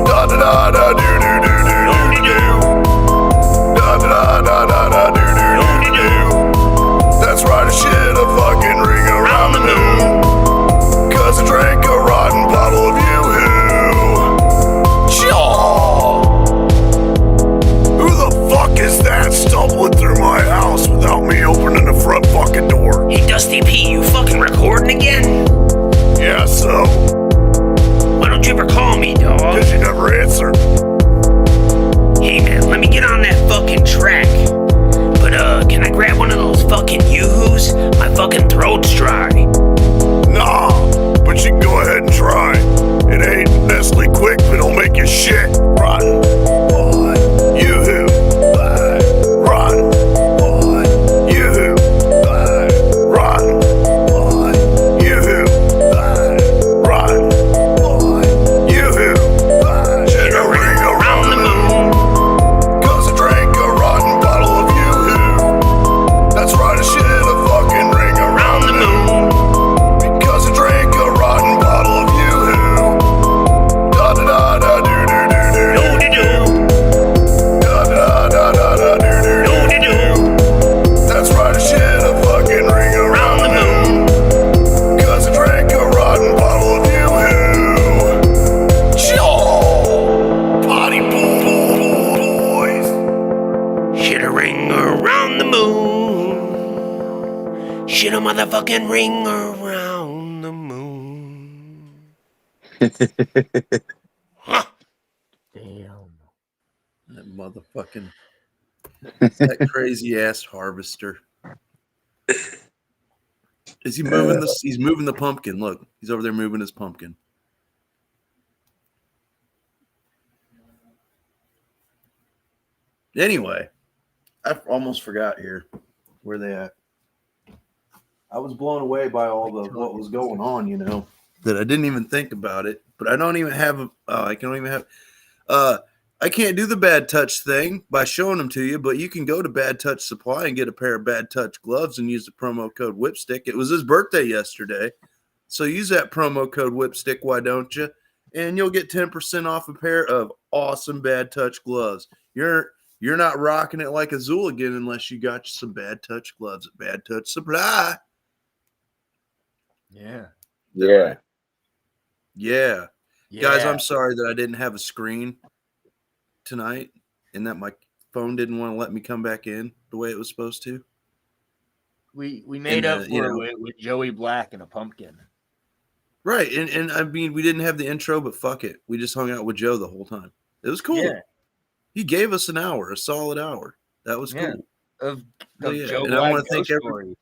Da da da da do do do do do do. Da da da da da do do do do. That's right, I shit a fucking ring around the moon. 'Cause I drank a rotten bottle of Yoo-hoo. Chaw! Who the fuck is that stumbling through my house without me opening the front fucking door? Hey, Dusty P, you fucking recording again? Yeah, so? Why don't you ever call me, dog? 'Cause you never answer. Hey, man, let me get on that fucking track. But, can I grab one of those fucking Yoo-hoos? My fucking throat's dry. Nah, but you can go ahead and try. It ain't Nestle quick, but it'll make you shit. Run, boy, Yoo-hoo. Run, boy, Yoo-hoo. Run, boy, Yoo-hoo. Run, boy, Yoo-hoo. Should I ring around the moon? 'Cause I drank a rotten bottle of Yoo-hoo. That's right, I shit a fucking ring around the moon. Because I drank a rotten bottle of Yoo-hoo. Da da da da do do do do do do. Da da da da da do do do do do. That's right, I shit a fucking ring around the moon. 'Cause I drank a rotten bottle of Yoo-hoo. Chaw! Potty boys. Shit a ring around the moon. Shit a motherfucking ring around the moon. Huh. Damn. That motherfucking that crazy ass harvester. Is he moving this? He's moving the pumpkin. Look, he's over there moving his pumpkin. Anyway, I almost forgot here. Where they at? I was blown away by all the what was going on, you know, that I didn't even think about it. But I don't even have I don't even have I can't do the Bad Touch thing by showing them to you, but you can go to Bad Touch Supply and get a pair of Bad Touch gloves and use the promo code Whipstick. It was his birthday yesterday, so use that promo code Whipstick, why don't you? And you'll get 10% off a pair of awesome Bad Touch gloves. You're not rocking it like a Zooligan unless you got some Bad Touch gloves at Bad Touch Supply. Yeah. Yeah. Yeah. Guys, I'm sorry that I didn't have a screen tonight and that my phone didn't want to let me come back in the way it was supposed to. We made And, up you for know- it with Joey Black and a pumpkin. Right. And I mean, we didn't have the intro, but fuck it. We just hung out with Joe the whole time. It was cool. Yeah. He gave us an hour, a solid hour. That was Yeah. cool. Of Oh, yeah. Joe And I Black wanna thank ghost stories.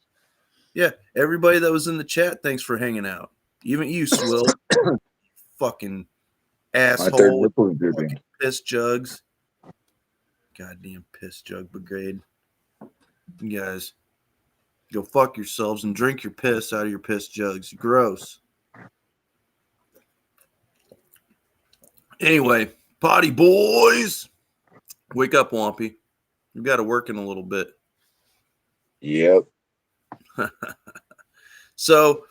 Yeah, everybody that was in the chat, thanks for hanging out. Even you, Swill. Fucking My third asshole. nipple is drooping. Fucking piss jugs. Goddamn piss jug brigade. You guys, go fuck yourselves and drink your piss out of your piss jugs. Gross. Anyway, potty boys. Wake up, Wompy. We've got to work in a little bit. Yep. So,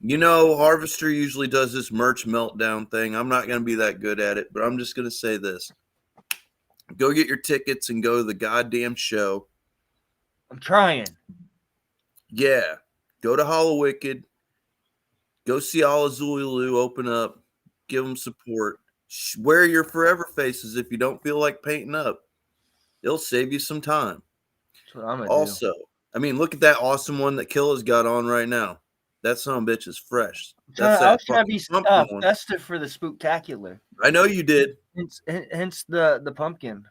you know, Harvester usually does this merch meltdown thing. I'm not going to be that good at it, but I'm just going to say this. Go get your tickets and go to the goddamn show. I'm trying. Yeah. Go to Hollow Wicked. Go see Ala Zulu open up. Give them support. Wear your forever faces if you don't feel like painting up. It'll save you some time. That's what I'm gonna Also, I mean, look at that awesome one that Killa's got on right now. That son of a bitch is fresh. do. I was trying to be pumpkin one. festive for the Spooktacular. I know you did. Hence the pumpkin.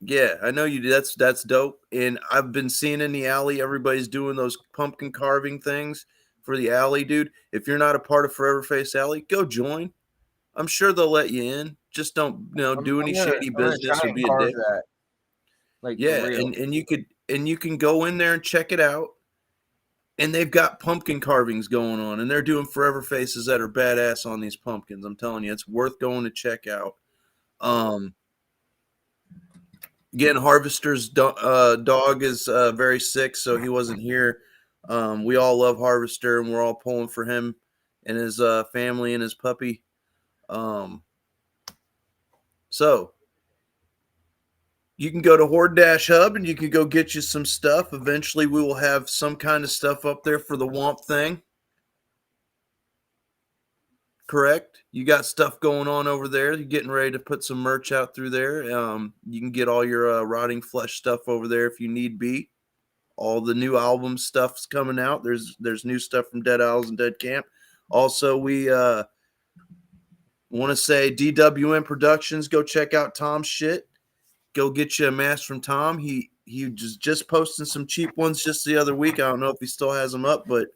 Yeah, I know you did. That's dope. And I've been seeing in the alley, everybody's doing those pumpkin carving things for the alley, dude. If you're not a part of Forever Face Alley, go join. I'm sure they'll let you in. Just don't, do any shady business or be a dick. That. Like, yeah, and you can go in there and check it out. And they've got pumpkin carvings going on, and they're doing forever faces that are badass on these pumpkins. I'm telling you, it's worth going to check out. Again, Harvester's dog is very sick, so he wasn't here. We all love Harvester, and we're all pulling for him and his family and his puppy. So you can go to Hord-Hub and you can go get you some stuff. Eventually, we will have some kind of stuff up there for the Womp thing. Correct? You got stuff going on over there. You're getting ready to put some merch out through there. You can get all your Rotting Flesh stuff over there if you need be. All the new album stuff's coming out. There's new stuff from Dead Owls and Dead Camp. Also, we want to say DWM Productions. Go check out Tom's shit. Go get you a mask from Tom. He just posting some cheap ones just the other week. I don't know if he still has them up, but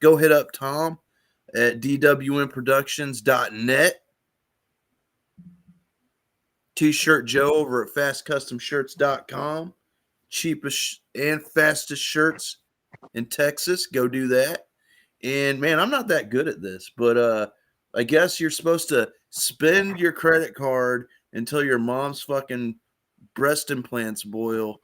go hit up Tom at dwmproductions.net. T-Shirt Joe over at fastcustomshirts.com. Cheapest and fastest shirts in Texas. Go do that. And man, I'm not that good at this, but I guess you're supposed to spend your credit card until your mom's fucking breast implants boil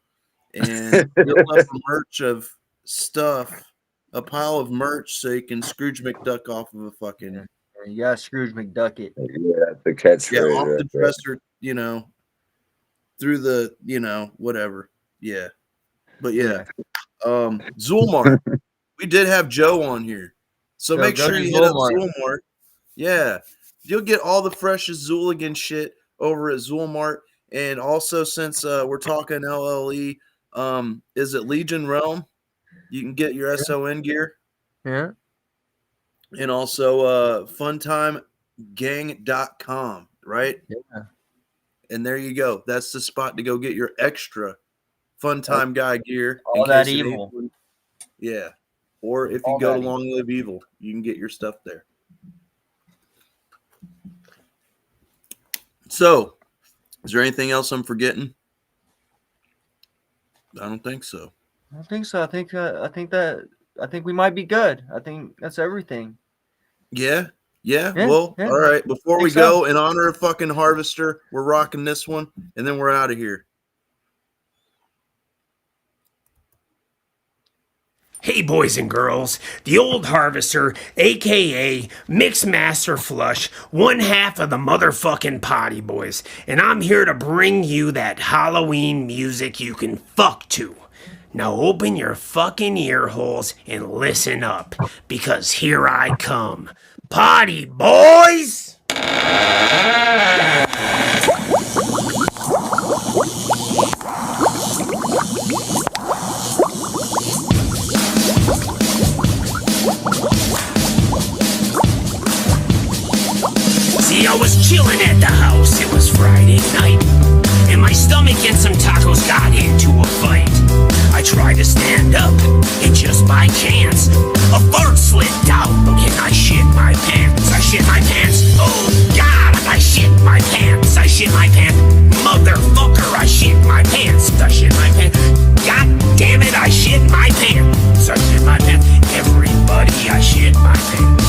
and build up a merch of stuff, a pile of merch, so you can Scrooge McDuck off of a fucking. You got Scrooge McDuck it. Yeah, the catchphrase. Yeah, off the dresser, through the, whatever. Yeah. But yeah. Zulmart. We did have Joe on here. So make sure you hit up Zulmart. Yeah. You'll get all the freshest Zooligan shit over at Zulmart. And also, since we're talking LLE, is it Legion Realm? You can get your SON gear. Yeah. And also funtimegang.com, right? Yeah. And there you go. That's the spot to go get your extra Funtime Guy gear. All that evil. Yeah. Or if you go to Long Live Evil, you can get your stuff there. So, is there anything else I'm forgetting? I don't think so. I don't think so. I think we might be good. I think that's everything. Yeah. Well, all right. Before we go, in honor of fucking Harvester, we're rocking this one, and then we're out of here. Hey, boys and girls, the old Harvester, a.k.a. Mixmaster Flush, one half of the motherfucking Potty Boys, and I'm here to bring you that Halloween music you can fuck to. Now open your fucking ear holes and listen up, because here I come. Potty Boys! See, I was chilling at the house, it was Friday night, and my stomach and some tacos got into a fight. I tried to stand up, and just by chance, a fart slipped out, and I shit my pants. Oh God, I shit my pants. Motherfucker, I shit my pants. God damn it, I shit my pants. Everybody, I shit my pants.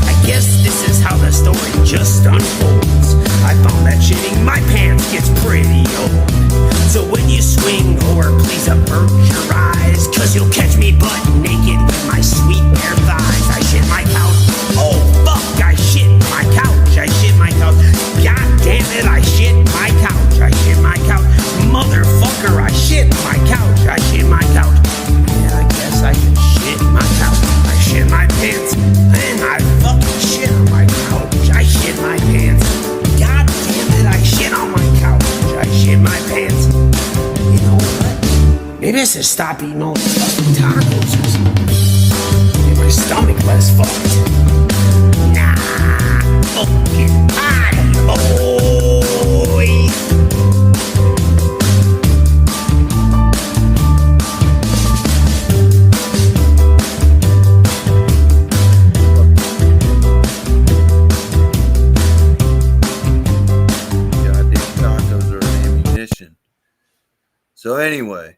I guess this is how the story just unfolds. I found that shitting my pants gets pretty old. So when you swing over, please avert your eyes, cause you'll catch me butt naked with my sweet bare thighs. I shit my couch. Oh fuck, I shit my couch. God damn it, I shit my couch. this or stop eating all the fucking tacos or something. Get my stomach less fucked. Nah, fucking party, boys. So anyway,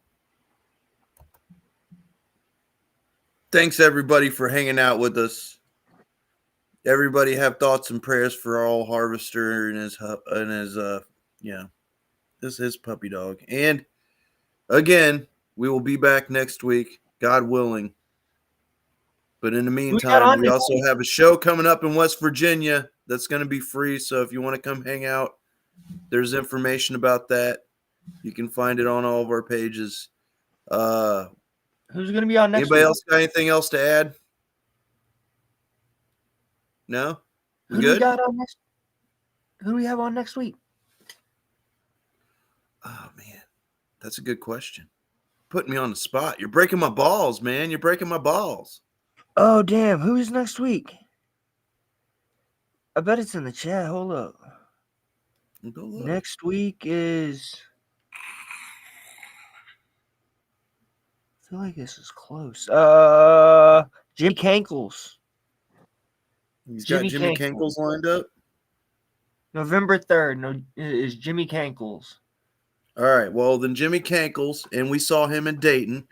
thanks everybody for hanging out with us. Everybody have thoughts and prayers for all Harvester and his his puppy dog. And again, we will be back next week, God willing. But in the meantime, we also have a show coming up in West Virginia that's going to be free. So if you want to come hang out, there's information about that. You can find it on all of our pages. Who's going to be on next anybody week? else got anything else to add? No? Who do we have on next week? Oh, man. That's a good question. Putting me on the spot. You're breaking my balls, man. You're breaking my balls. Oh, damn. Who's next week? I bet it's in the chat. Hold up. Go look. Next week is... I feel like this is close. Jimmy Cankles. He's got Jimmy Cankles lined up. November 3rd is Jimmy Cankles. All right. Well, then Jimmy Cankles, and we saw him in Dayton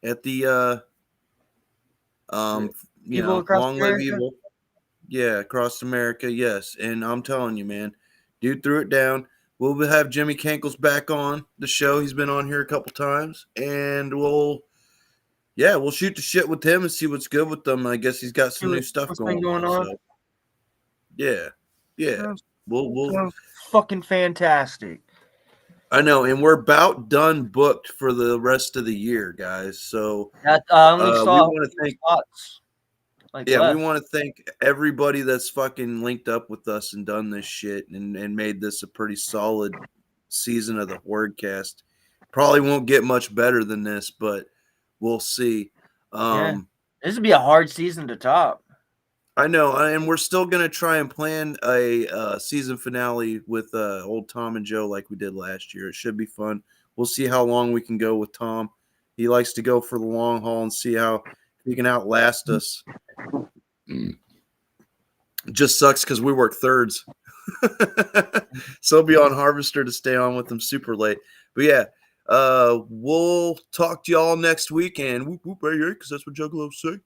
at the Long Live Evil. Yeah, across America, yes. And I'm telling you, man, dude threw it down. We'll have Jimmy Cankles back on the show. He's been on here a couple times, and we'll shoot the shit with him and see what's good with them. I guess he's got some new stuff going on. So. Yeah. We'll fucking fantastic. I know, and we're about done booked for the rest of the year, guys. So we want to thank spots. We want to thank everybody that's fucking linked up with us and done this shit and made this a pretty solid season of the Hordecast. Probably won't get much better than this, but we'll see. This would be a hard season to top. I know, and we're still going to try and plan a season finale with old Tom and Joe like we did last year. It should be fun. We'll see how long we can go with Tom. He likes to go for the long haul and see how he can outlast us. Just sucks because we work thirds. So it'll be on Harvester to stay on with them super late. But yeah, we'll talk to y'all next week, and whoop whoop, because that's what Juggalos say.